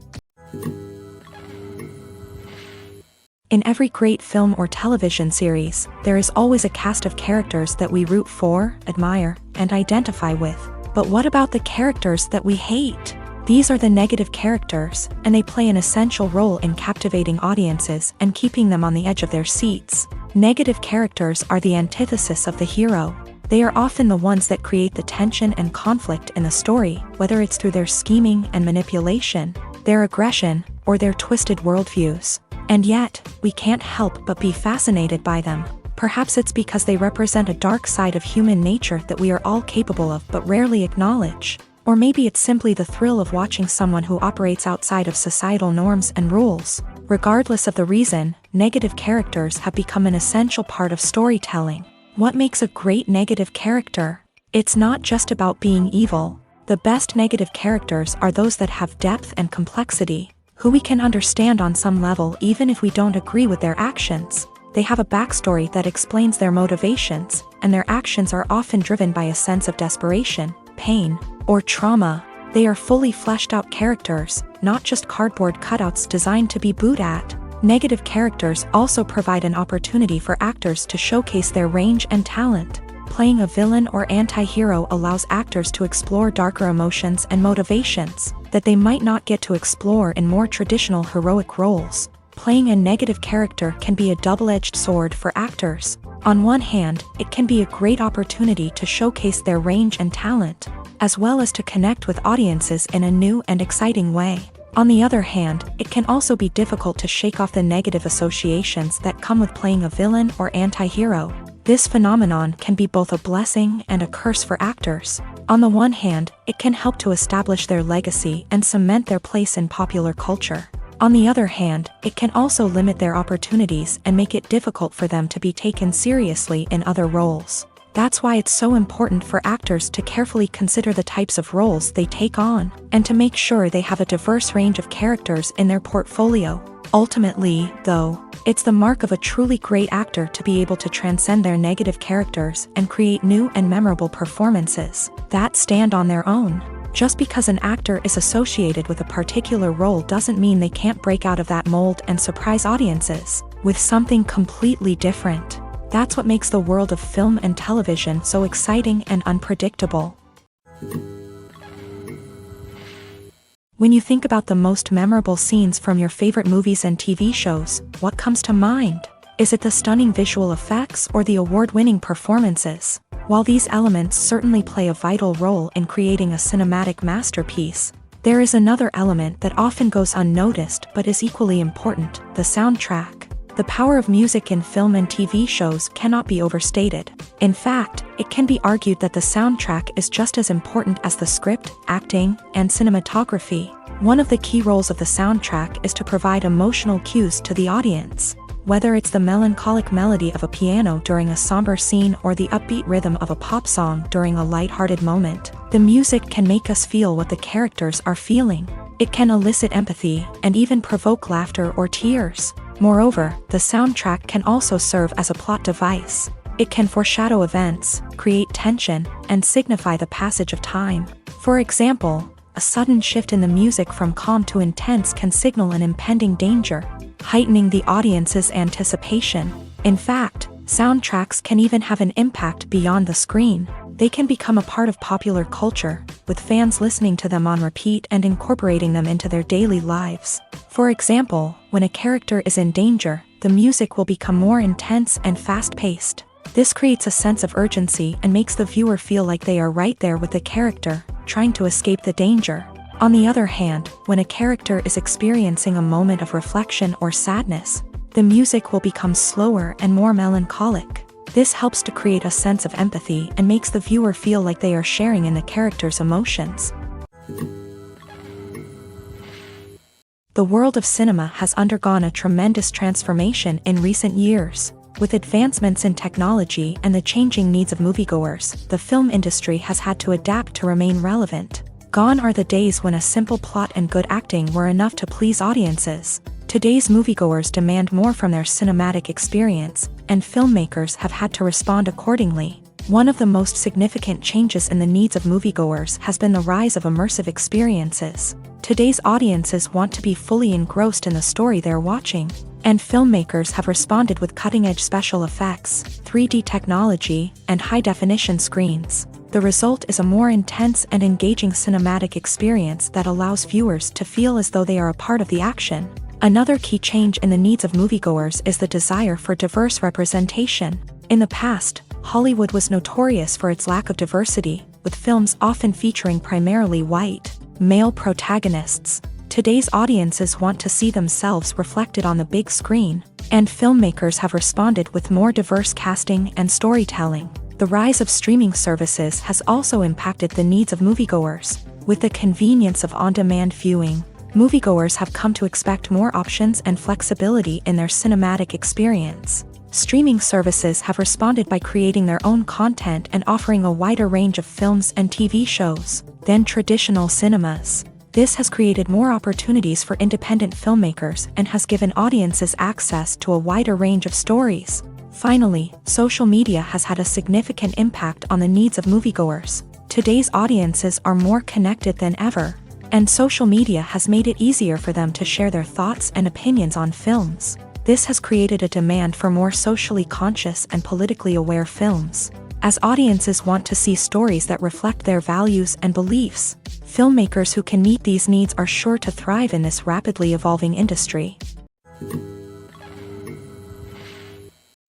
In every great film or television series, there is always a cast of characters that we root for, admire, and identify with. But what about the characters that we hate? These are the negative characters, and they play an essential role in captivating audiences and keeping them on the edge of their seats. Negative characters are the antithesis of the hero. They are often the ones that create the tension and conflict in the story, whether it's through their scheming and manipulation, their aggression, or their twisted worldviews. And yet, we can't help but be fascinated by them. Perhaps it's because they represent a dark side of human nature that we are all capable of but rarely acknowledge. Or maybe it's simply the thrill of watching someone who operates outside of societal norms and rules. Regardless of the reason, negative characters have become an essential part of storytelling. What makes a great negative character? It's not just about being evil. The best negative characters are those that have depth and complexity, who we can understand on some level even if we don't agree with their actions. They have a backstory that explains their motivations, and their actions are often driven by a sense of desperation, pain, or trauma. They are fully fleshed out characters, not just cardboard cutouts designed to be booed at. Negative characters also provide an opportunity for actors to showcase their range and talent. Playing a villain or anti-hero allows actors to explore darker emotions and motivations that they might not get to explore in more traditional heroic roles. Playing a negative character can be a double-edged sword for actors. On one hand, it can be a great opportunity to showcase their range and talent, as well as to connect with audiences in a new and exciting way. On the other hand, it can also be difficult to shake off the negative associations that come with playing a villain or anti-hero. This phenomenon can be both a blessing and a curse for actors. On the one hand, it can help to establish their legacy and cement their place in popular culture. On the other hand, it can also limit their opportunities and make it difficult for them to be taken seriously in other roles. That's why it's so important for actors to carefully consider the types of roles they take on, and to make sure they have a diverse range of characters in their portfolio. Ultimately, though, it's the mark of a truly great actor to be able to transcend their negative characters and create new and memorable performances that stand on their own. Just because an actor is associated with a particular role doesn't mean they can't break out of that mold and surprise audiences with something completely different. That's what makes the world of film and television so exciting and unpredictable. When you think about the most memorable scenes from your favorite movies and TV shows, what comes to mind? Is it the stunning visual effects or the award-winning performances? While these elements certainly play a vital role in creating a cinematic masterpiece, there is another element that often goes unnoticed but is equally important: the soundtrack. The power of music in film and TV shows cannot be overstated. In fact, it can be argued that the soundtrack is just as important as the script, acting, and cinematography. One of the key roles of the soundtrack is to provide emotional cues to the audience. Whether it's the melancholic melody of a piano during a somber scene or the upbeat rhythm of a pop song during a lighthearted moment, the music can make us feel what the characters are feeling. It can elicit empathy and even provoke laughter or tears. Moreover, the soundtrack can also serve as a plot device. It can foreshadow events, create tension, and signify the passage of time. For example, a sudden shift in the music from calm to intense can signal an impending danger, heightening the audience's anticipation. In fact, soundtracks can even have an impact beyond the screen. They can become a part of popular culture, with fans listening to them on repeat and incorporating them into their daily lives. For example, when a character is in danger, the music will become more intense and fast-paced. This creates a sense of urgency and makes the viewer feel like they are right there with the character, trying to escape the danger. On the other hand, when a character is experiencing a moment of reflection or sadness, the music will become slower and more melancholic. This helps to create a sense of empathy and makes the viewer feel like they are sharing in the character's emotions. The world of cinema has undergone a tremendous transformation in recent years. With advancements in technology and the changing needs of moviegoers, the film industry has had to adapt to remain relevant. Gone are the days when a simple plot and good acting were enough to please audiences. Today's moviegoers demand more from their cinematic experience, and filmmakers have had to respond accordingly. One of the most significant changes in the needs of moviegoers has been the rise of immersive experiences. Today's audiences want to be fully engrossed in the story they're watching, and filmmakers have responded with cutting-edge special effects, 3D technology, and high-definition screens. The result is a more intense and engaging cinematic experience that allows viewers to feel as though they are a part of the action. Another key change in the needs of moviegoers is the desire for diverse representation. In the past, Hollywood was notorious for its lack of diversity, with films often featuring primarily white, male protagonists. Today's audiences want to see themselves reflected on the big screen, and filmmakers have responded with more diverse casting and storytelling. The rise of streaming services has also impacted the needs of moviegoers. With the convenience of on-demand viewing, moviegoers have come to expect more options and flexibility in their cinematic experience. Streaming services have responded by creating their own content and offering a wider range of films and TV shows than traditional cinemas. This has created more opportunities for independent filmmakers and has given audiences access to a wider range of stories. Finally, social media has had a significant impact on the needs of moviegoers. Today's audiences are more connected than ever, and social media has made it easier for them to share their thoughts and opinions on films. This has created a demand for more socially conscious and politically aware films. As audiences want to see stories that reflect their values and beliefs, filmmakers who can meet these needs are sure to thrive in this rapidly evolving industry.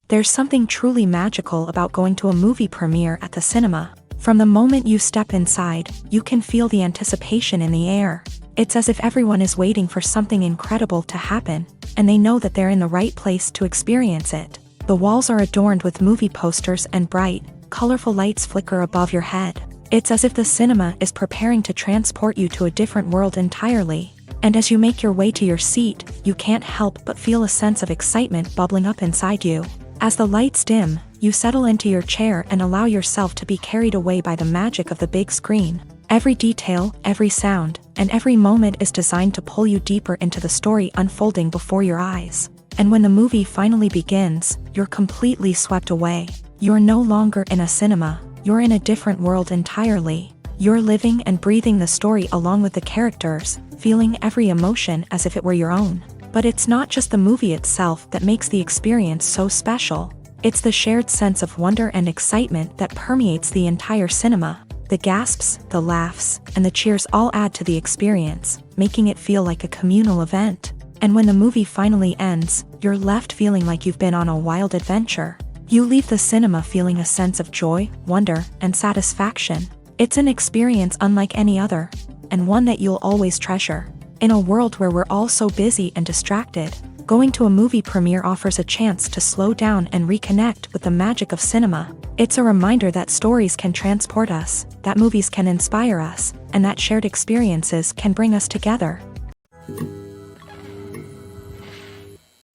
There's something truly magical about going to a movie premiere at the cinema. From the moment you step inside, you can feel the anticipation in the air. It's as if everyone is waiting for something incredible to happen, and they know that they're in the right place to experience it. The walls are adorned with movie posters and bright, colorful lights flicker above your head. It's as if the cinema is preparing to transport you to a different world entirely. And as you make your way to your seat, you can't help but feel a sense of excitement bubbling up inside you. As the lights dim, you settle into your chair and allow yourself to be carried away by the magic of the big screen. Every detail, every sound, and every moment is designed to pull you deeper into the story unfolding before your eyes. And when the movie finally begins, you're completely swept away. You're no longer in a cinema, you're in a different world entirely. You're living and breathing the story along with the characters, feeling every emotion as if it were your own. But it's not just the movie itself that makes the experience so special. It's the shared sense of wonder and excitement that permeates the entire cinema. The gasps, the laughs, and the cheers all add to the experience, making it feel like a communal event. And when the movie finally ends, you're left feeling like you've been on a wild adventure. You leave the cinema feeling a sense of joy, wonder, and satisfaction. It's an experience unlike any other, and one that you'll always treasure. In a world where we're all so busy and distracted, going to a movie premiere offers a chance to slow down and reconnect with the magic of cinema. It's a reminder that stories can transport us, that movies can inspire us, and that shared experiences can bring us together.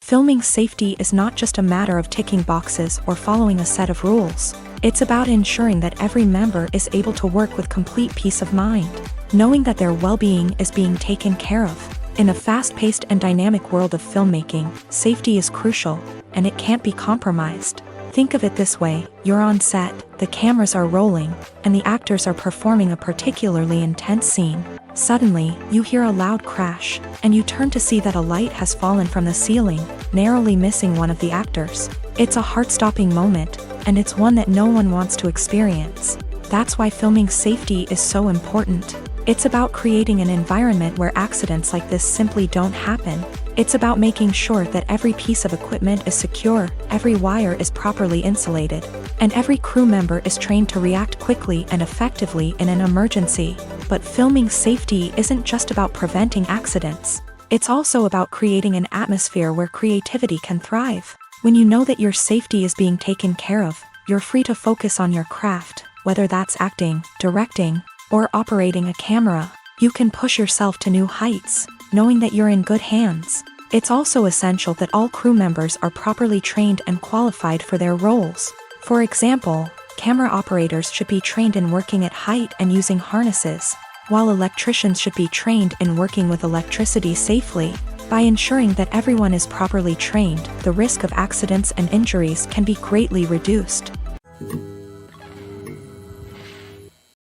Filming safety is not just a matter of ticking boxes or following a set of rules. It's about ensuring that every member is able to work with complete peace of mind, knowing that their well-being is being taken care of. In a fast-paced and dynamic world of filmmaking, safety is crucial, and it can't be compromised. Think of it this way: you're on set, the cameras are rolling, and the actors are performing a particularly intense scene. Suddenly, you hear a loud crash, and you turn to see that a light has fallen from the ceiling, narrowly missing one of the actors. It's a heart-stopping moment, and it's one that no one wants to experience. That's why filming safety is so important. It's about creating an environment where accidents like this simply don't happen. It's about making sure that every piece of equipment is secure, every wire is properly insulated, and every crew member is trained to react quickly and effectively in an emergency. But filming safety isn't just about preventing accidents. It's also about creating an atmosphere where creativity can thrive. When you know that your safety is being taken care of, you're free to focus on your craft, whether that's acting, directing, or operating a camera. You can push yourself to new heights, knowing that you're in good hands. It's also essential that all crew members are properly trained and qualified for their roles. For example, camera operators should be trained in working at height and using harnesses, while electricians should be trained in working with electricity safely. By ensuring that everyone is properly trained, the risk of accidents and injuries can be greatly reduced.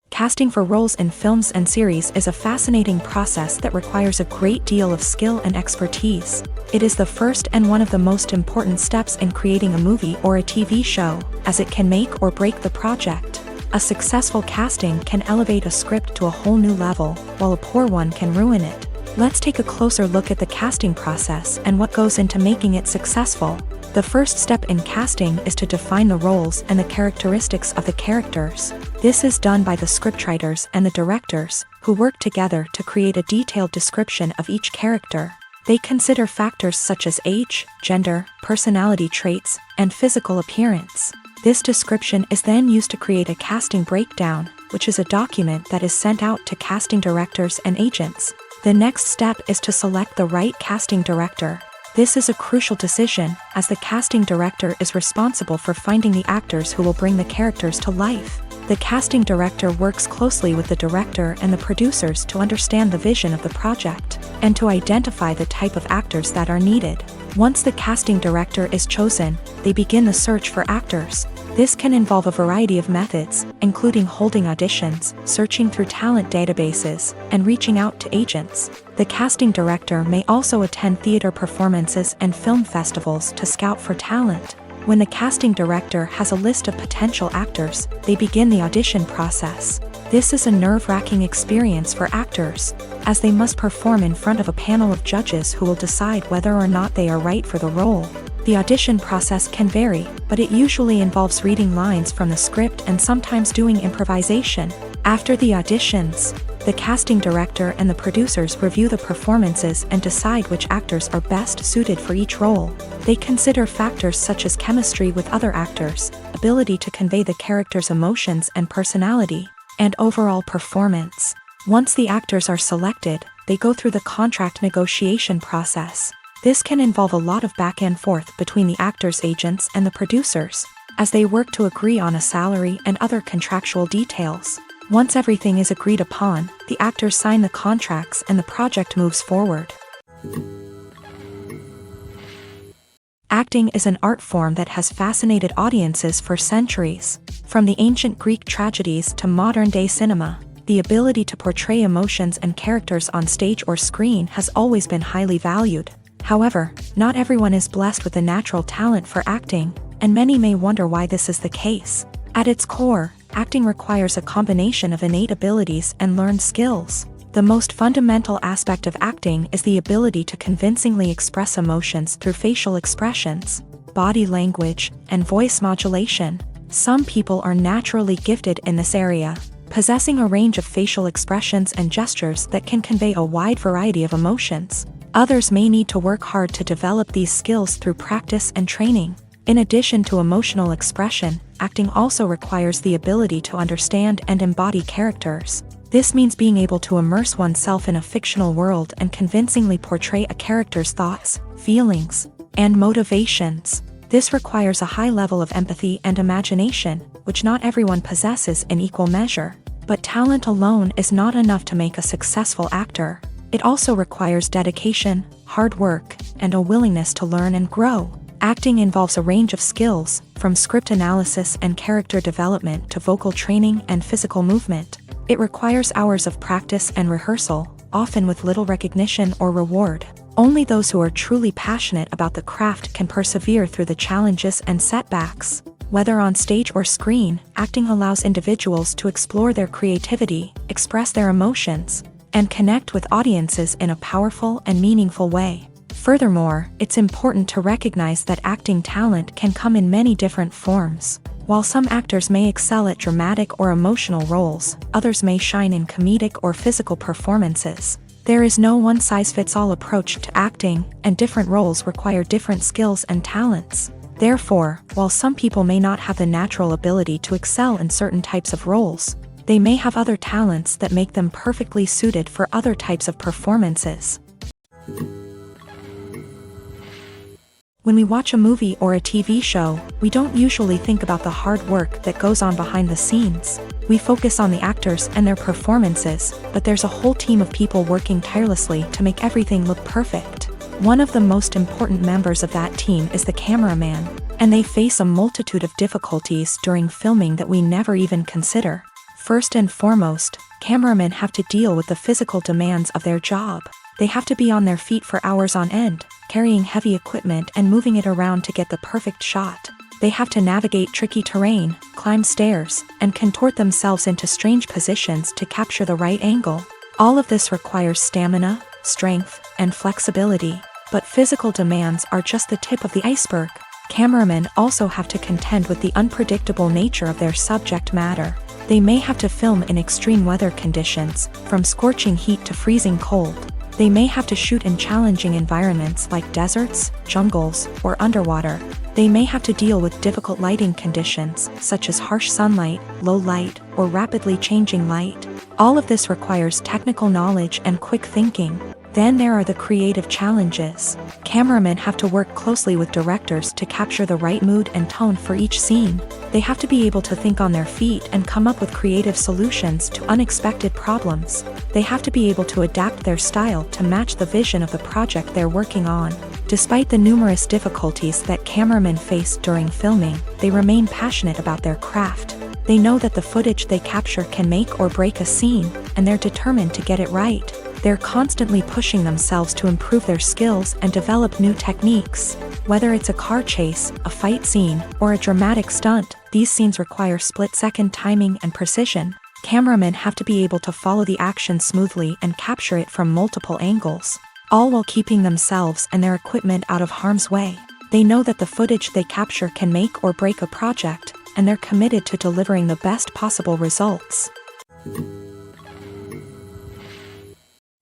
Casting for roles in films and series is a fascinating process that requires a great deal of skill and expertise. It is the first and one of the most important steps in creating a movie or a TV show, as it can make or break the project. A successful casting can elevate a script to a whole new level, while a poor one can ruin it. Let's take a closer look at the casting process and what goes into making it successful. The first step in casting is to define the roles and the characteristics of the characters. This is done by the scriptwriters and the directors, who work together to create a detailed description of each character. They consider factors such as age, gender, personality traits, and physical appearance. This description is then used to create a casting breakdown, which is a document that is sent out to casting directors and agents. The next step is to select the right casting director. This is a crucial decision, as the casting director is responsible for finding the actors who will bring the characters to life. The casting director works closely with the director and the producers to understand the vision of the project, and to identify the type of actors that are needed. Once the casting director is chosen, they begin the search for actors. This can involve a variety of methods, including holding auditions, searching through talent databases, and reaching out to agents. The casting director may also attend theater performances and film festivals to scout for talent. When the casting director has a list of potential actors, they begin the audition process. This is a nerve-wracking experience for actors, as they must perform in front of a panel of judges who will decide whether or not they are right for the role. The audition process can vary, but it usually involves reading lines from the script and sometimes doing improvisation. After the auditions, the casting director and the producers review the performances and decide which actors are best suited for each role. They consider factors such as chemistry with other actors, ability to convey the character's emotions and personality, and overall performance. Once the actors are selected, they go through the contract negotiation process. This can involve a lot of back and forth between the actors' agents and the producers, as they work to agree on a salary and other contractual details. Once everything is agreed upon, the actors sign the contracts and the project moves forward. Acting is an art form that has fascinated audiences for centuries. From the ancient Greek tragedies to modern-day cinema, the ability to portray emotions and characters on stage or screen has always been highly valued. However, not everyone is blessed with a natural talent for acting, and many may wonder why this is the case. At its core, acting requires a combination of innate abilities and learned skills. The most fundamental aspect of acting is the ability to convincingly express emotions through facial expressions, body language, and voice modulation. Some people are naturally gifted in this area, possessing a range of facial expressions and gestures that can convey a wide variety of emotions. Others may need to work hard to develop these skills through practice and training. In addition to emotional expression, acting also requires the ability to understand and embody characters. This means being able to immerse oneself in a fictional world and convincingly portray a character's thoughts, feelings, and motivations. This requires a high level of empathy and imagination, which not everyone possesses in equal measure. But talent alone is not enough to make a successful actor. It also requires dedication, hard work, and a willingness to learn and grow. Acting involves a range of skills, from script analysis and character development to vocal training and physical movement. It requires hours of practice and rehearsal, often with little recognition or reward. Only those who are truly passionate about the craft can persevere through the challenges and setbacks. Whether on stage or screen, acting allows individuals to explore their creativity, express their emotions, and connect with audiences in a powerful and meaningful way. Furthermore, it's important to recognize that acting talent can come in many different forms. While some actors may excel at dramatic or emotional roles, others may shine in comedic or physical performances. There is no one-size-fits-all approach to acting, and different roles require different skills and talents. Therefore, while some people may not have the natural ability to excel in certain types of roles, they may have other talents that make them perfectly suited for other types of performances. When we watch a movie or a TV show, we don't usually think about the hard work that goes on behind the scenes. We focus on the actors and their performances, but there's a whole team of people working tirelessly to make everything look perfect. One of the most important members of that team is the cameraman, and they face a multitude of difficulties during filming that we never even consider. First and foremost, cameramen have to deal with the physical demands of their job. They have to be on their feet for hours on end, carrying heavy equipment and moving it around to get the perfect shot. They have to navigate tricky terrain, climb stairs, and contort themselves into strange positions to capture the right angle. All of this requires stamina, strength, and flexibility. But physical demands are just the tip of the iceberg. Cameramen also have to contend with the unpredictable nature of their subject matter. They may have to film in extreme weather conditions, from scorching heat to freezing cold. They may have to shoot in challenging environments like deserts, jungles, or underwater. They may have to deal with difficult lighting conditions, such as harsh sunlight, low light, or rapidly changing light. All of this requires technical knowledge and quick thinking. Then there are the creative challenges. Cameramen have to work closely with directors to capture the right mood and tone for each scene. They have to be able to think on their feet and come up with creative solutions to unexpected problems. They have to be able to adapt their style to match the vision of the project they're working on. Despite the numerous difficulties that cameramen face during filming, they remain passionate about their craft. They know that the footage they capture can make or break a scene, and they're determined to get it right. They're constantly pushing themselves to improve their skills and develop new techniques. Whether it's a car chase, a fight scene, or a dramatic stunt, these scenes require split-second timing and precision. Cameramen have to be able to follow the action smoothly and capture it from multiple angles, all while keeping themselves and their equipment out of harm's way. They know that the footage they capture can make or break a project, and they're committed to delivering the best possible results.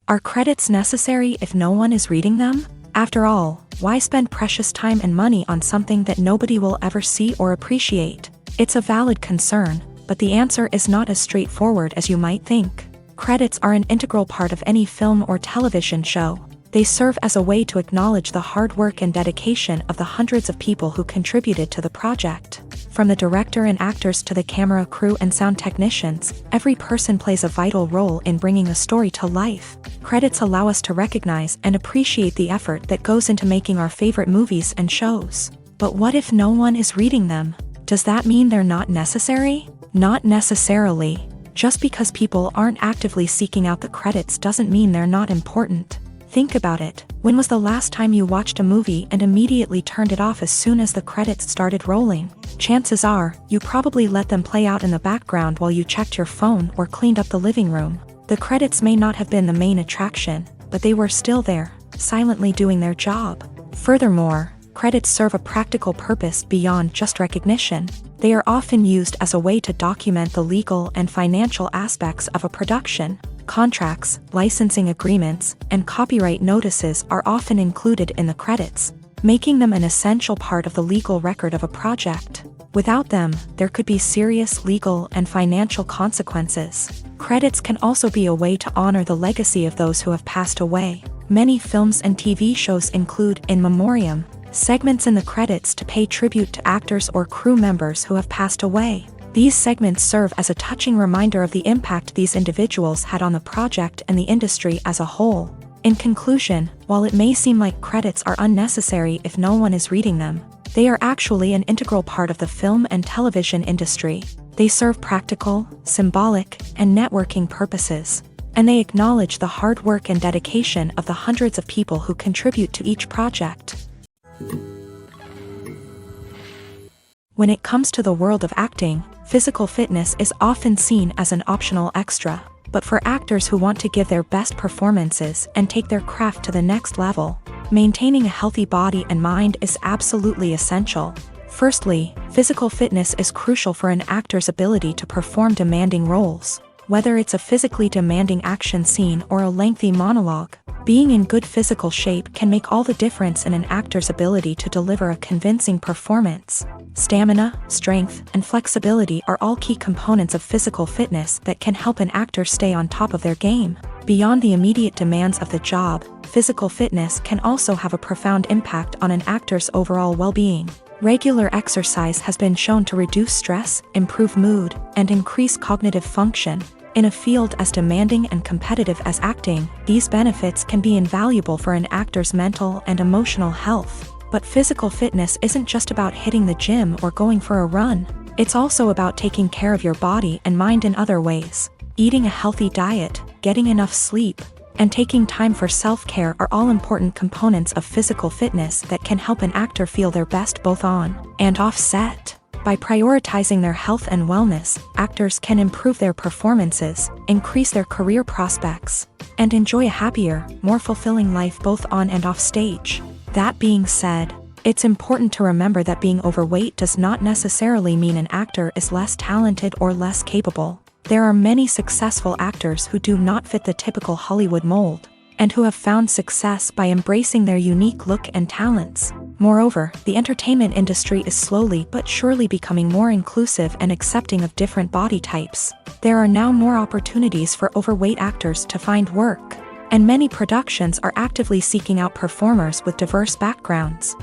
Are credits necessary if no one is reading them? After all, why spend precious time and money on something that nobody will ever see or appreciate? It's a valid concern, but the answer is not as straightforward as you might think. Credits are an integral part of any film or television show. They serve as a way to acknowledge the hard work and dedication of the hundreds of people who contributed to the project. From the director and actors to the camera crew and sound technicians, every person plays a vital role in bringing a story to life. Credits allow us to recognize and appreciate the effort that goes into making our favorite movies and shows. But what if no one is reading them? Does that mean they're not necessary? Not necessarily. Just because people aren't actively seeking out the credits doesn't mean they're not important. Think about it. When was the last time you watched a movie and immediately turned it off as soon as the credits started rolling? Chances are, you probably let them play out in the background while you checked your phone or cleaned up the living room. The credits may not have been the main attraction, but they were still there, silently doing their job. Furthermore, credits serve a practical purpose beyond just recognition. They are often used as a way to document the legal and financial aspects of a production. Contracts, licensing agreements, and copyright notices are often included in the credits, making them an essential part of the legal record of a project. Without them, there could be serious legal and financial consequences. Credits can also be a way to honor the legacy of those who have passed away. Many films and TV shows include in memoriam segments in the credits to pay tribute to actors or crew members who have passed away. These segments serve as a touching reminder of the impact these individuals had on the project and the industry as a whole. In conclusion, while it may seem like credits are unnecessary if no one is reading them, they are actually an integral part of the film and television industry. They serve practical, symbolic, and networking purposes, and they acknowledge the hard work and dedication of the hundreds of people who contribute to each project. When it comes to the world of acting, physical fitness is often seen as an optional extra. But for actors who want to give their best performances and take their craft to the next level, maintaining a healthy body and mind is absolutely essential. Firstly, physical fitness is crucial for an actor's ability to perform demanding roles. Whether it's a physically demanding action scene or a lengthy monologue, being in good physical shape can make all the difference in an actor's ability to deliver a convincing performance. Stamina, strength, and flexibility are all key components of physical fitness that can help an actor stay on top of their game. Beyond the immediate demands of the job, physical fitness can also have a profound impact on an actor's overall well-being. Regular exercise has been shown to reduce stress, improve mood, and increase cognitive function. In a field as demanding and competitive as acting, these benefits can be invaluable for an actor's mental and emotional health. But physical fitness isn't just about hitting the gym or going for a run. It's also about taking care of your body and mind in other ways. Eating a healthy diet, getting enough sleep, and taking time for self-care are all important components of physical fitness that can help an actor feel their best both on and off set. By prioritizing their health and wellness, actors can improve their performances, increase their career prospects, and enjoy a happier, more fulfilling life both on and off stage. That being said, it's important to remember that being overweight does not necessarily mean an actor is less talented or less capable. There are many successful actors who do not fit the typical Hollywood mold, and who have found success by embracing their unique look and talents. Moreover, the entertainment industry is slowly but surely becoming more inclusive and accepting of different body types. There are now more opportunities for overweight actors to find work, and many productions are actively seeking out performers with diverse backgrounds.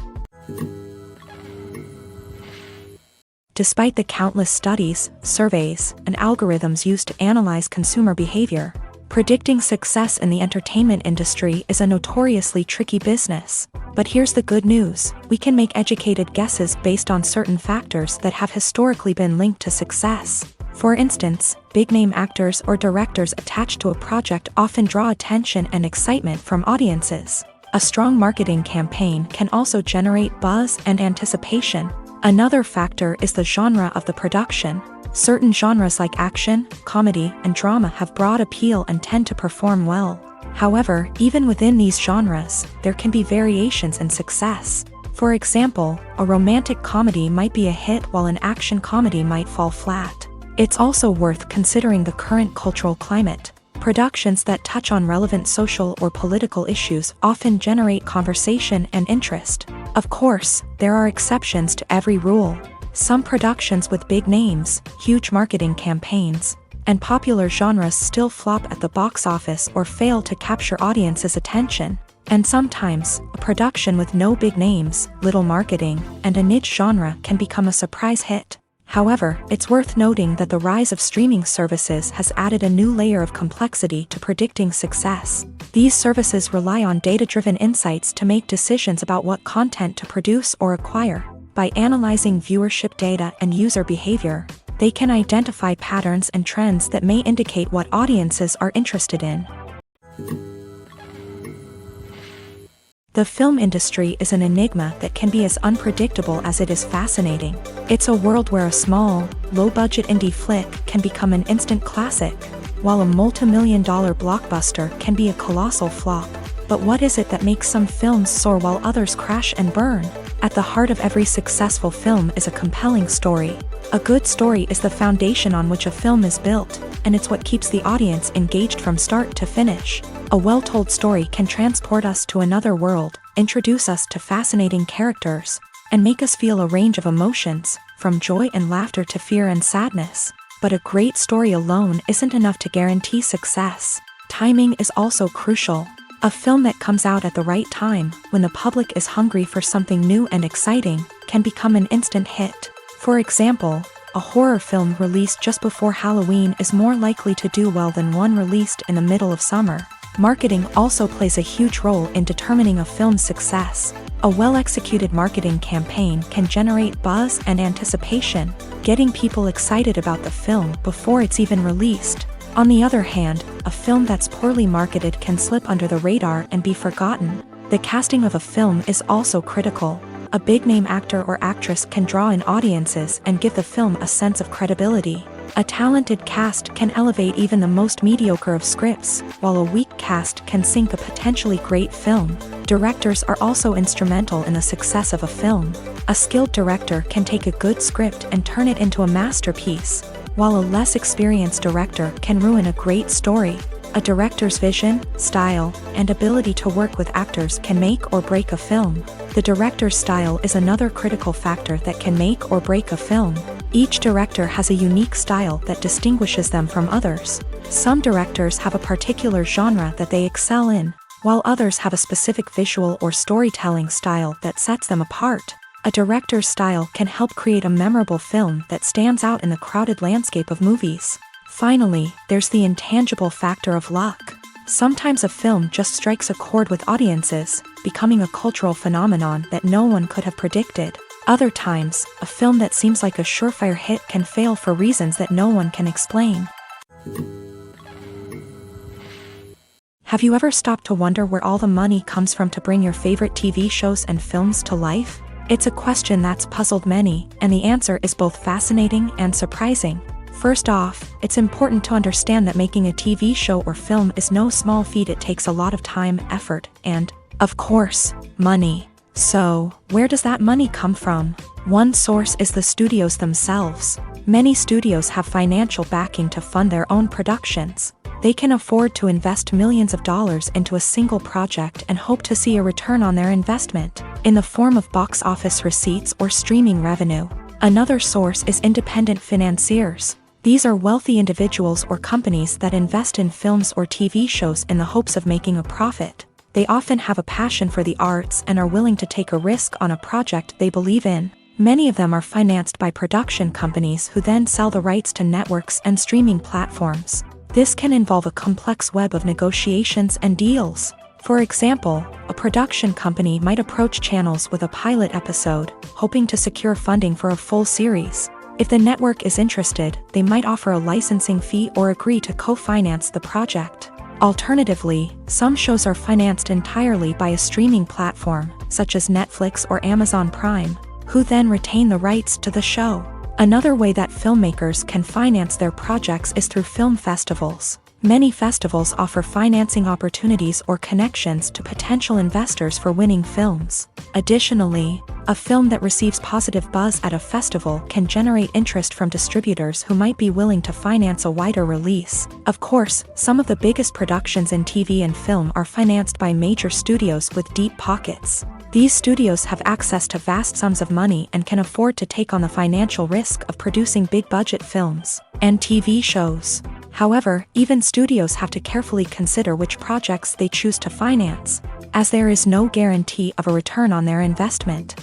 Despite the countless studies, surveys, and algorithms used to analyze consumer behavior, predicting success in the entertainment industry is a notoriously tricky business. But here's the good news: we can make educated guesses based on certain factors that have historically been linked to success. For instance, big-name actors or directors attached to a project often draw attention and excitement from audiences. A strong marketing campaign can also generate buzz and anticipation. Another factor is the genre of the production. Certain genres like action, comedy, and drama have broad appeal and tend to perform well. However, even within these genres, there can be variations in success. For example, a romantic comedy might be a hit while an action comedy might fall flat. It's also worth considering the current cultural climate. Productions that touch on relevant social or political issues often generate conversation and interest. Of course, there are exceptions to every rule. Some productions with big names, huge marketing campaigns, and popular genres still flop at the box office or fail to capture audiences' attention. And sometimes, a production with no big names, little marketing, and a niche genre can become a surprise hit. However, it's worth noting that the rise of streaming services has added a new layer of complexity to predicting success. These services rely on data-driven insights to make decisions about what content to produce or acquire. By analyzing viewership data and user behavior, they can identify patterns and trends that may indicate what audiences are interested in. The film industry is an enigma that can be as unpredictable as it is fascinating. It's a world where a small, low-budget indie flick can become an instant classic, while a multi-million-dollar blockbuster can be a colossal flop. But what is it that makes some films soar while others crash and burn? At the heart of every successful film is a compelling story. A good story is the foundation on which a film is built, and it's what keeps the audience engaged from start to finish. A well-told story can transport us to another world, introduce us to fascinating characters, and make us feel a range of emotions, from joy and laughter to fear and sadness. But a great story alone isn't enough to guarantee success. Timing is also crucial. A film that comes out at the right time, when the public is hungry for something new and exciting, can become an instant hit. For example, a horror film released just before Halloween is more likely to do well than one released in the middle of summer. Marketing also plays a huge role in determining a film's success. A well-executed marketing campaign can generate buzz and anticipation, getting people excited about the film before it's even released. On the other hand, a film that's poorly marketed can slip under the radar and be forgotten. The casting of a film is also critical. A big-name actor or actress can draw in audiences and give the film a sense of credibility. A talented cast can elevate even the most mediocre of scripts, while a weak cast can sink a potentially great film. Directors are also instrumental in the success of a film. A skilled director can take a good script and turn it into a masterpiece, while a less experienced director can ruin a great story. A director's vision, style, and ability to work with actors can make or break a film. The director's style is another critical factor that can make or break a film. Each director has a unique style that distinguishes them from others. Some directors have a particular genre that they excel in, while others have a specific visual or storytelling style that sets them apart. A director's style can help create a memorable film that stands out in the crowded landscape of movies. Finally, there's the intangible factor of luck. Sometimes a film just strikes a chord with audiences, becoming a cultural phenomenon that no one could have predicted. Other times, a film that seems like a surefire hit can fail for reasons that no one can explain. Have you ever stopped to wonder where all the money comes from to bring your favorite TV shows and films to life? It's a question that's puzzled many, and the answer is both fascinating and surprising. First off, it's important to understand that making a TV show or film is no small feat. It takes a lot of time, effort, and, of course, money. So, where does that money come from? One source is the studios themselves. Many studios have financial backing to fund their own productions. They can afford to invest millions of dollars into a single project and hope to see a return on their investment, in the form of box office receipts or streaming revenue. Another source is independent financiers. These are wealthy individuals or companies that invest in films or TV shows in the hopes of making a profit. They often have a passion for the arts and are willing to take a risk on a project they believe in. Many of them are financed by production companies who then sell the rights to networks and streaming platforms. This can involve a complex web of negotiations and deals. For example, a production company might approach channels with a pilot episode, hoping to secure funding for a full series. If the network is interested, they might offer a licensing fee or agree to co-finance the project. Alternatively, some shows are financed entirely by a streaming platform, such as Netflix or Amazon Prime, who then retain the rights to the show. Another way that filmmakers can finance their projects is through film festivals. Many festivals offer financing opportunities or connections to potential investors for winning films. Additionally, a film that receives positive buzz at a festival can generate interest from distributors who might be willing to finance a wider release. Of course, some of the biggest productions in TV and film are financed by major studios with deep pockets. These studios have access to vast sums of money and can afford to take on the financial risk of producing big-budget films and TV shows. However, even studios have to carefully consider which projects they choose to finance, as there is no guarantee of a return on their investment.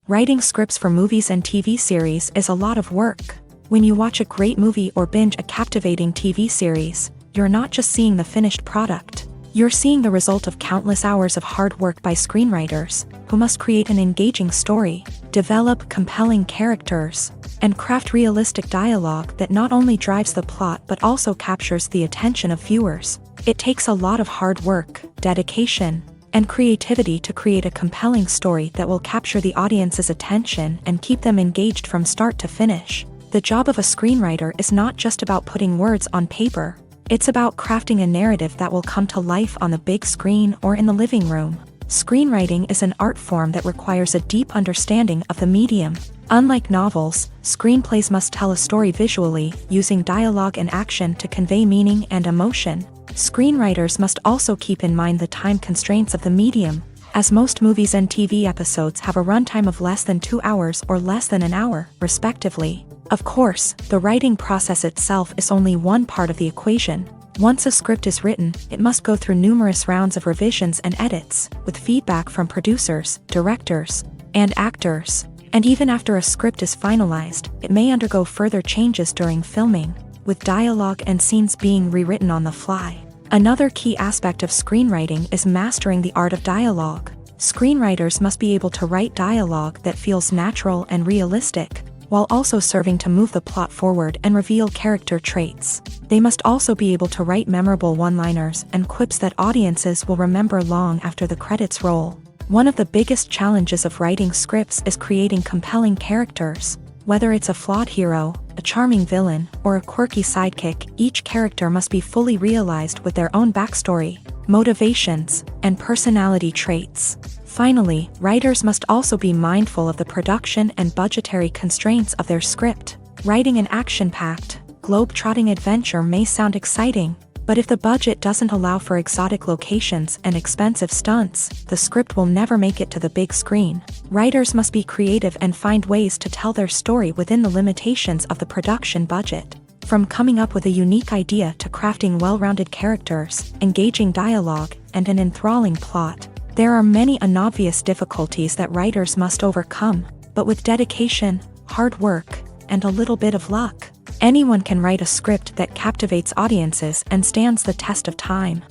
Writing scripts for movies and TV series is a lot of work. When you watch a great movie or binge a captivating TV series, you're not just seeing the finished product. You're seeing the result of countless hours of hard work by screenwriters, who must create an engaging story, develop compelling characters, and craft realistic dialogue that not only drives the plot but also captures the attention of viewers. It takes a lot of hard work, dedication, and creativity to create a compelling story that will capture the audience's attention and keep them engaged from start to finish. The job of a screenwriter is not just about putting words on paper. It's about crafting a narrative that will come to life on the big screen or in the living room. Screenwriting is an art form that requires a deep understanding of the medium. Unlike novels, screenplays must tell a story visually, using dialogue and action to convey meaning and emotion. Screenwriters must also keep in mind the time constraints of the medium, as most movies and TV episodes have a runtime of less than 2 hours or less than an hour, respectively. Of course, the writing process itself is only one part of the equation. Once a script is written, it must go through numerous rounds of revisions and edits, with feedback from producers, directors, and actors. And even after a script is finalized, it may undergo further changes during filming, with dialogue and scenes being rewritten on the fly. Another key aspect of screenwriting is mastering the art of dialogue. Screenwriters must be able to write dialogue that feels natural and realistic, while also serving to move the plot forward and reveal character traits. They must also be able to write memorable one-liners and quips that audiences will remember long after the credits roll. One of the biggest challenges of writing scripts is creating compelling characters. Whether it's a flawed hero, a charming villain, or a quirky sidekick, each character must be fully realized with their own backstory, motivations, and personality traits. Finally, writers must also be mindful of the production and budgetary constraints of their script. Writing an action-packed, globe-trotting adventure may sound exciting, but if the budget doesn't allow for exotic locations and expensive stunts, the script will never make it to the big screen. Writers must be creative and find ways to tell their story within the limitations of the production budget. From coming up with a unique idea to crafting well-rounded characters, engaging dialogue, and an enthralling plot, there are many unobvious difficulties that writers must overcome, but with dedication, hard work, and a little bit of luck, anyone can write a script that captivates audiences and stands the test of time.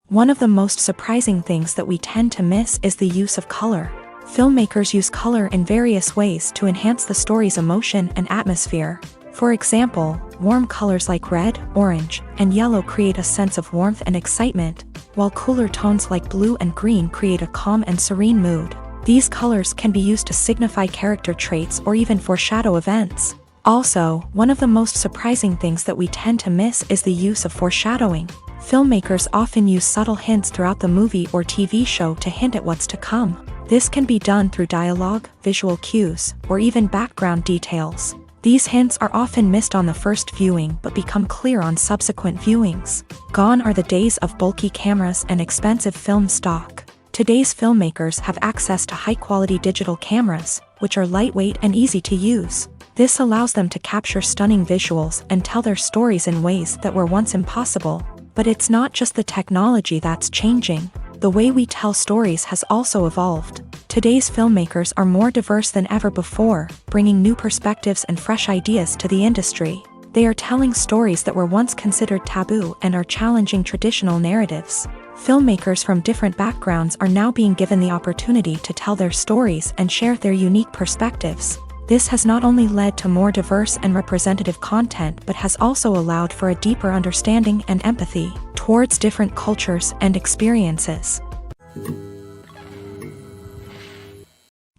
One of the most surprising things that we tend to miss is the use of color. Filmmakers use color in various ways to enhance the story's emotion and atmosphere. For example, warm colors like red, orange, and yellow create a sense of warmth and excitement, while cooler tones like blue and green create a calm and serene mood. These colors can be used to signify character traits or even foreshadow events. Also, one of the most surprising things that we tend to miss is the use of foreshadowing. Filmmakers often use subtle hints throughout the movie or TV show to hint at what's to come. This can be done through dialogue, visual cues, or even background details. These hints are often missed on the first viewing but become clear on subsequent viewings. Gone are the days of bulky cameras and expensive film stock. Today's filmmakers have access to high-quality digital cameras, which are lightweight and easy to use. This allows them to capture stunning visuals and tell their stories in ways that were once impossible. But it's not just the technology that's changing. The way we tell stories has also evolved. Today's filmmakers are more diverse than ever before, bringing new perspectives and fresh ideas to the industry. They are telling stories that were once considered taboo and are challenging traditional narratives. Filmmakers from different backgrounds are now being given the opportunity to tell their stories and share their unique perspectives. This has not only led to more diverse and representative content but has also allowed for a deeper understanding and empathy towards different cultures and experiences.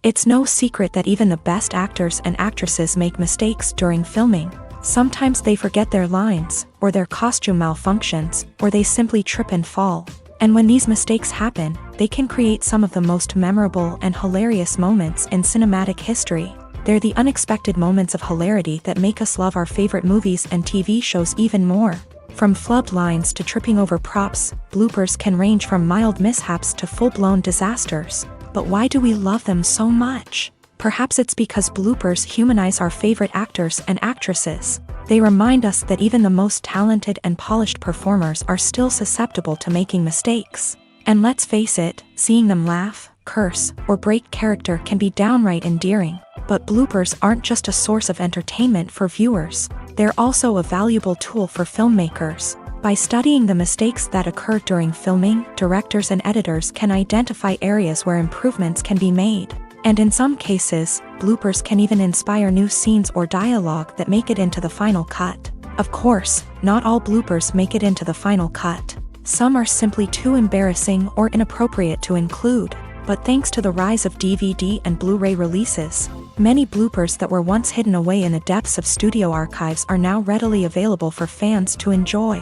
It's no secret that even the best actors and actresses make mistakes during filming. Sometimes they forget their lines, or their costume malfunctions, or they simply trip and fall. And when these mistakes happen, they can create some of the most memorable and hilarious moments in cinematic history. They're the unexpected moments of hilarity that make us love our favorite movies and TV shows even more. From flubbed lines to tripping over props, bloopers can range from mild mishaps to full-blown disasters. But why do we love them so much? Perhaps it's because bloopers humanize our favorite actors and actresses. They remind us that even the most talented and polished performers are still susceptible to making mistakes. And let's face it, seeing them laugh, curse, or break character can be downright endearing. But bloopers aren't just a source of entertainment for viewers. They're also a valuable tool for filmmakers. By studying the mistakes that occur during filming, directors and editors can identify areas where improvements can be made. And in some cases, bloopers can even inspire new scenes or dialogue that make it into the final cut. Of course, not all bloopers make it into the final cut. Some are simply too embarrassing or inappropriate to include. But thanks to the rise of DVD and Blu-ray releases, many bloopers that were once hidden away in the depths of studio archives are now readily available for fans to enjoy.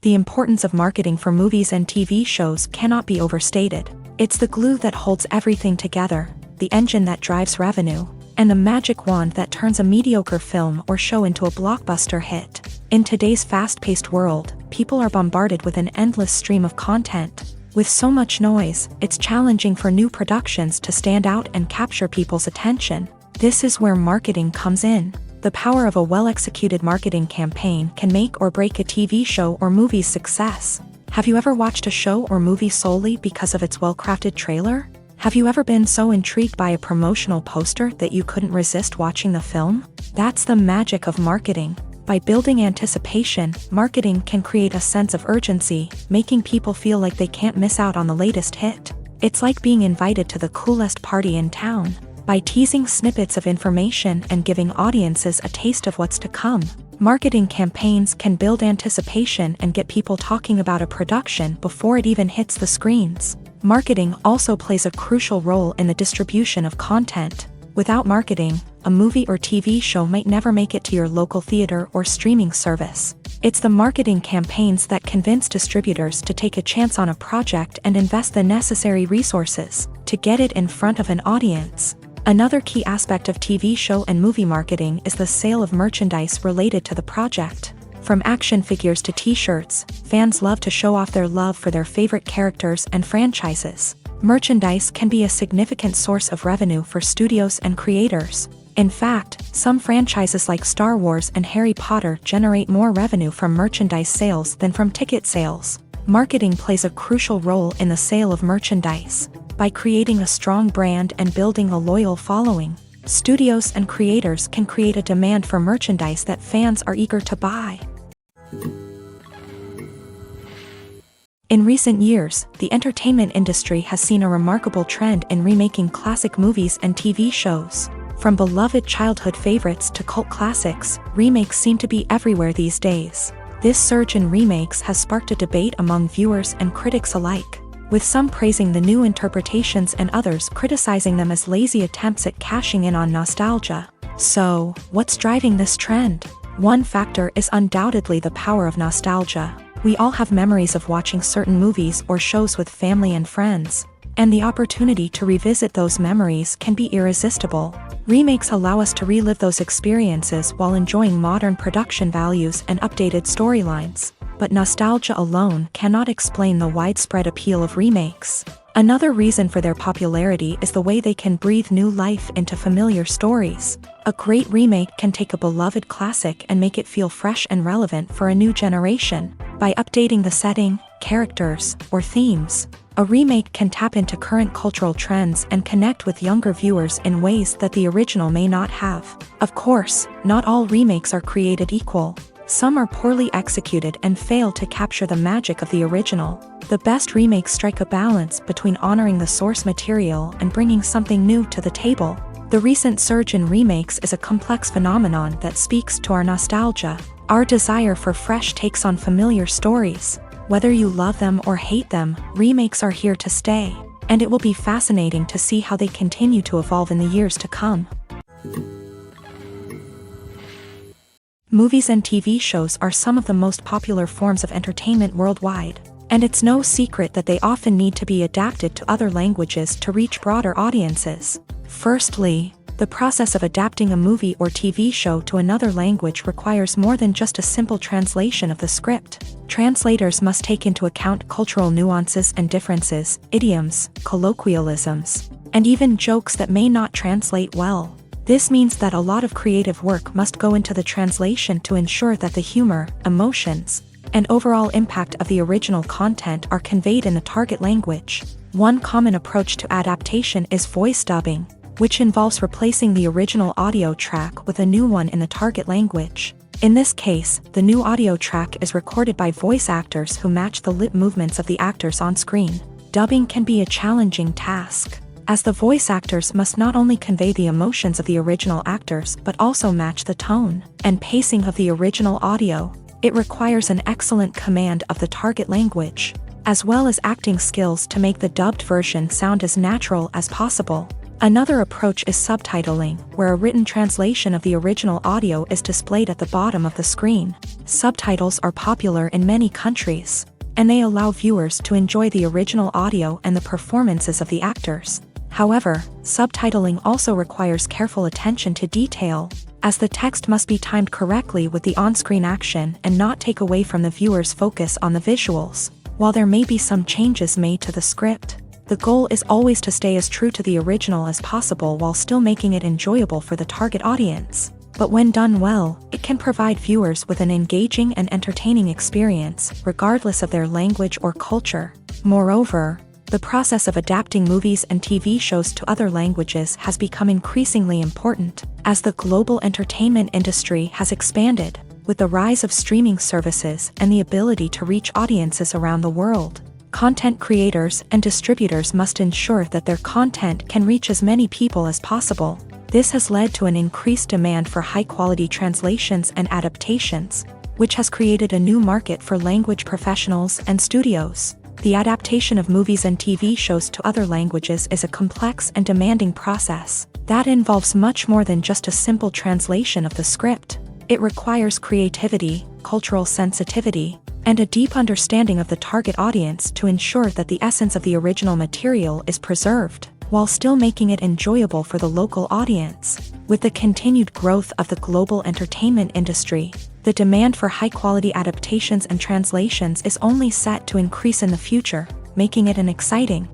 The importance of marketing for movies and TV shows cannot be overstated. It's the glue that holds everything together, the engine that drives revenue, and the magic wand that turns a mediocre film or show into a blockbuster hit. In today's fast-paced world, people are bombarded with an endless stream of content. With so much noise, it's challenging for new productions to stand out and capture people's attention. This is where marketing comes in. The power of a well-executed marketing campaign can make or break a TV show or movie's success. Have you ever watched a show or movie solely because of its well-crafted trailer? Have you ever been so intrigued by a promotional poster that you couldn't resist watching the film? That's the magic of marketing. By building anticipation, marketing can create a sense of urgency, making people feel like they can't miss out on the latest hit. It's like being invited to the coolest party in town. By teasing snippets of information and giving audiences a taste of what's to come, marketing campaigns can build anticipation and get people talking about a production before it even hits the screens. Marketing also plays a crucial role in the distribution of content. Without marketing, a movie or TV show might never make it to your local theater or streaming service. It's the marketing campaigns that convince distributors to take a chance on a project and invest the necessary resources to get it in front of an audience. Another key aspect of TV show and movie marketing is the sale of merchandise related to the project. From action figures to t-shirts, fans love to show off their love for their favorite characters and franchises. Merchandise can be a significant source of revenue for studios and creators. In fact, some franchises like Star Wars and Harry Potter generate more revenue from merchandise sales than from ticket sales. Marketing plays a crucial role in the sale of merchandise. By creating a strong brand and building a loyal following, studios and creators can create a demand for merchandise that fans are eager to buy. In recent years, the entertainment industry has seen a remarkable trend in remaking classic movies and TV shows. From beloved childhood favorites to cult classics, remakes seem to be everywhere these days. This surge in remakes has sparked a debate among viewers and critics alike, with some praising the new interpretations and others criticizing them as lazy attempts at cashing in on nostalgia. So, what's driving this trend? One factor is undoubtedly the power of nostalgia. We all have memories of watching certain movies or shows with family and friends, and the opportunity to revisit those memories can be irresistible. Remakes allow us to relive those experiences while enjoying modern production values and updated storylines. But nostalgia alone cannot explain the widespread appeal of remakes. Another reason for their popularity is the way they can breathe new life into familiar stories. A great remake can take a beloved classic and make it feel fresh and relevant for a new generation. By updating the setting, characters, or themes, a remake can tap into current cultural trends and connect with younger viewers in ways that the original may not have. Of course, not all remakes are created equal. Some are poorly executed and fail to capture the magic of the original. The best remakes strike a balance between honoring the source material and bringing something new to the table. The recent surge in remakes is a complex phenomenon that speaks to our nostalgia, our desire for fresh takes on familiar stories. Whether you love them or hate them, remakes are here to stay, and it will be fascinating to see how they continue to evolve in the years to come. Movies and TV shows are some of the most popular forms of entertainment worldwide, and it's no secret that they often need to be adapted to other languages to reach broader audiences. Firstly, the process of adapting a movie or TV show to another language requires more than just a simple translation of the script. Translators must take into account cultural nuances and differences, idioms, colloquialisms, and even jokes that may not translate well. This means that a lot of creative work must go into the translation to ensure that the humor, emotions, and overall impact of the original content are conveyed in the target language. One common approach to adaptation is voice dubbing, which involves replacing the original audio track with a new one in the target language. In this case, the new audio track is recorded by voice actors who match the lip movements of the actors on screen. Dubbing can be a challenging task, as the voice actors must not only convey the emotions of the original actors but also match the tone and pacing of the original audio. It requires an excellent command of the target language, as well as acting skills to make the dubbed version sound as natural as possible. Another approach is subtitling, where a written translation of the original audio is displayed at the bottom of the screen. Subtitles are popular in many countries, and they allow viewers to enjoy the original audio and the performances of the actors. However, subtitling also requires careful attention to detail, as the text must be timed correctly with the on-screen action and not take away from the viewer's focus on the visuals. While there may be some changes made to the script, the goal is always to stay as true to the original as possible while still making it enjoyable for the target audience. But when done well, it can provide viewers with an engaging and entertaining experience, regardless of their language or culture. Moreover, the process of adapting movies and TV shows to other languages has become increasingly important, as the global entertainment industry has expanded, with the rise of streaming services and the ability to reach audiences around the world. Content creators and distributors must ensure that their content can reach as many people as possible. This has led to an increased demand for high-quality translations and adaptations, which has created a new market for language professionals and studios. The adaptation of movies and TV shows to other languages is a complex and demanding process that involves much more than just a simple translation of the script. It requires creativity, cultural sensitivity, and a deep understanding of the target audience to ensure that the essence of the original material is preserved, while still making it enjoyable for the local audience. With the continued growth of the global entertainment industry, the demand for high-quality adaptations and translations is only set to increase in the future, making it an exciting.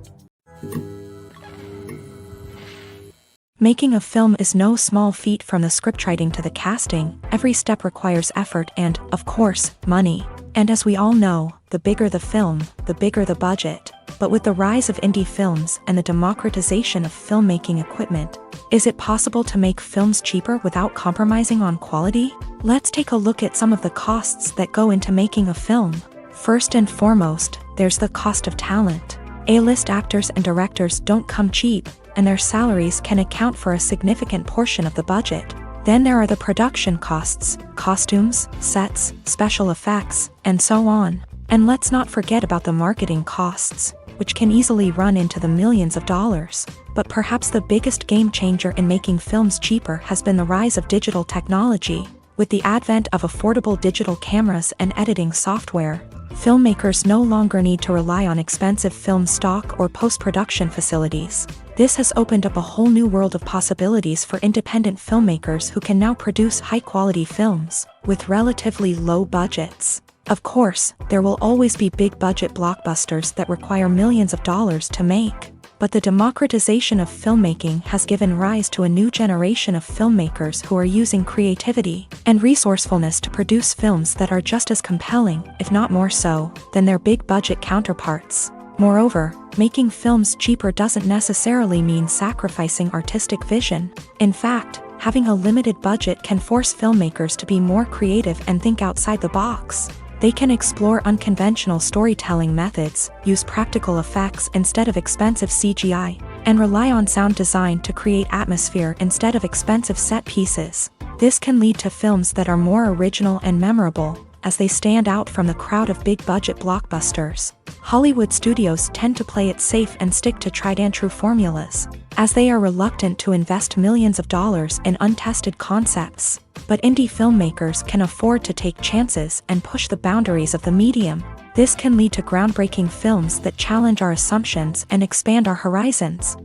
Making a film is no small feat. From the scriptwriting to the casting, every step requires effort and, of course, money. And as we all know, the bigger the film, the bigger the budget. But with the rise of indie films and the democratization of filmmaking equipment, is it possible to make films cheaper without compromising on quality? Let's take a look at some of the costs that go into making a film. First and foremost, there's the cost of talent. A-list actors and directors don't come cheap, and their salaries can account for a significant portion of the budget. Then there are the production costs, costumes, sets, special effects, and so on. And let's not forget about the marketing costs, which can easily run into the millions of dollars. But perhaps the biggest game changer in making films cheaper has been the rise of digital technology. With the advent of affordable digital cameras and editing software, filmmakers no longer need to rely on expensive film stock or post-production facilities. This has opened up a whole new world of possibilities for independent filmmakers who can now produce high-quality films with relatively low budgets. Of course, there will always be big-budget blockbusters that require millions of dollars to make. But the democratization of filmmaking has given rise to a new generation of filmmakers who are using creativity and resourcefulness to produce films that are just as compelling, if not more so, than their big-budget counterparts. Moreover, making films cheaper doesn't necessarily mean sacrificing artistic vision. In fact, having a limited budget can force filmmakers to be more creative and think outside the box. They can explore unconventional storytelling methods, use practical effects instead of expensive CGI, and rely on sound design to create atmosphere instead of expensive set pieces. This can lead to films that are more original and memorable, as they stand out from the crowd of big-budget blockbusters. Hollywood studios tend to play it safe and stick to tried-and-true formulas, as they are reluctant to invest millions of dollars in untested concepts. But indie filmmakers can afford to take chances and push the boundaries of the medium. This can lead to groundbreaking films that challenge our assumptions and expand our horizons.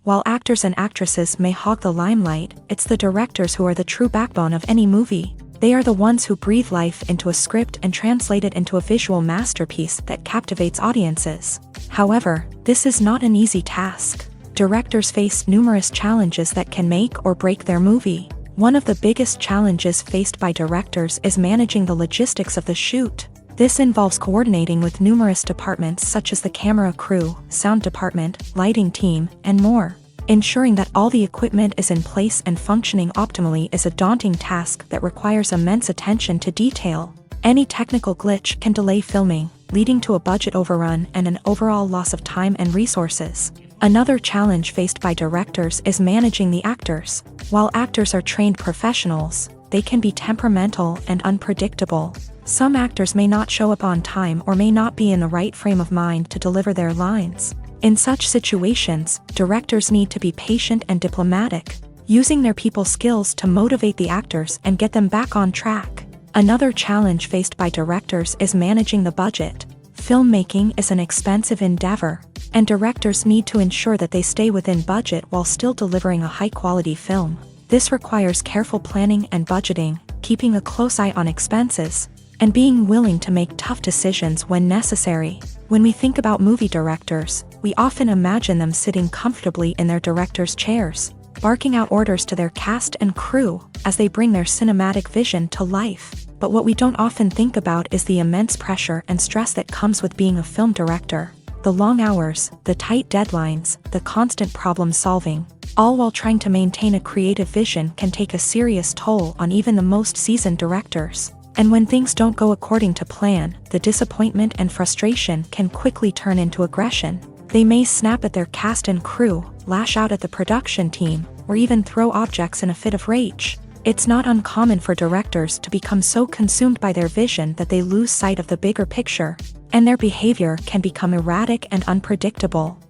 While actors and actresses may hog the limelight, it's the directors who are the true backbone of any movie. They are the ones who breathe life into a script and translate it into a visual masterpiece that captivates audiences. However, this is not an easy task. Directors face numerous challenges that can make or break their movie. One of the biggest challenges faced by directors is managing the logistics of the shoot. This involves coordinating with numerous departments such as the camera crew, sound department, lighting team, and more. Ensuring that all the equipment is in place and functioning optimally is a daunting task that requires immense attention to detail. Any technical glitch can delay filming, leading to a budget overrun and an overall loss of time and resources. Another challenge faced by directors is managing the actors. While actors are trained professionals, they can be temperamental and unpredictable. Some actors may not show up on time or may not be in the right frame of mind to deliver their lines. In such situations, directors need to be patient and diplomatic, using their people skills to motivate the actors and get them back on track. Another challenge faced by directors is managing the budget. Filmmaking is an expensive endeavor, and directors need to ensure that they stay within budget while still delivering a high-quality film. This requires careful planning and budgeting, keeping a close eye on expenses, and being willing to make tough decisions when necessary. When we think about movie directors, we often imagine them sitting comfortably in their director's chairs, barking out orders to their cast and crew as they bring their cinematic vision to life. But what we don't often think about is the immense pressure and stress that comes with being a film director. The long hours, the tight deadlines, the constant problem-solving, all while trying to maintain a creative vision can take a serious toll on even the most seasoned directors. And when things don't go according to plan, the disappointment and frustration can quickly turn into aggression. They may snap at their cast and crew, lash out at the production team, or even throw objects in a fit of rage. It's not uncommon for directors to become so consumed by their vision that they lose sight of the bigger picture, and their behavior can become erratic and unpredictable.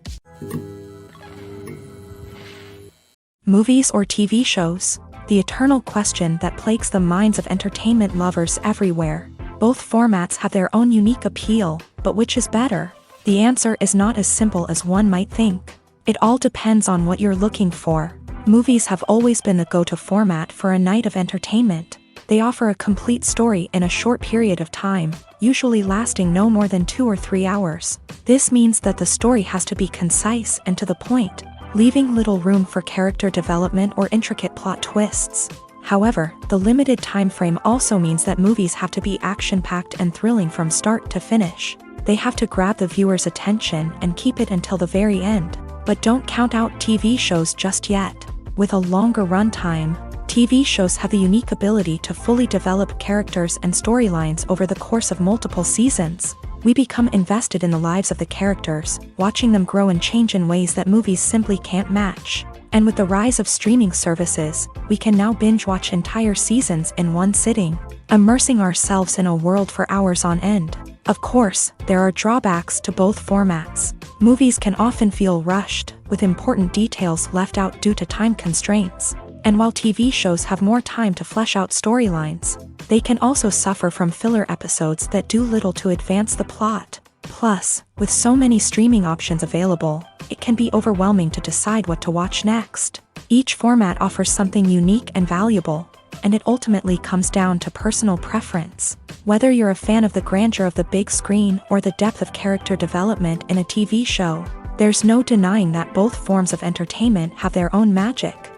Movies or TV shows? The eternal question that plagues the minds of entertainment lovers everywhere. Both formats have their own unique appeal, but which is better? The answer is not as simple as one might think. It all depends on what you're looking for. Movies have always been the go-to format for a night of entertainment. They offer a complete story in a short period of time, usually lasting no more than 2 or 3 hours. This means that the story has to be concise and to the point, leaving little room for character development or intricate plot twists. However, the limited time frame also means that movies have to be action-packed and thrilling from start to finish. They have to grab the viewer's attention and keep it until the very end. But don't count out TV shows just yet. With a longer runtime, TV shows have the unique ability to fully develop characters and storylines over the course of multiple seasons. We become invested in the lives of the characters, watching them grow and change in ways that movies simply can't match. And with the rise of streaming services, we can now binge-watch entire seasons in one sitting, immersing ourselves in a world for hours on end. Of course, there are drawbacks to both formats. Movies can often feel rushed, with important details left out due to time constraints. And while TV shows have more time to flesh out storylines, they can also suffer from filler episodes that do little to advance the plot. Plus, with so many streaming options available, it can be overwhelming to decide what to watch next. Each format offers something unique and valuable, and it ultimately comes down to personal preference. Whether you're a fan of the grandeur of the big screen or the depth of character development in a TV show, there's no denying that both forms of entertainment have their own magic.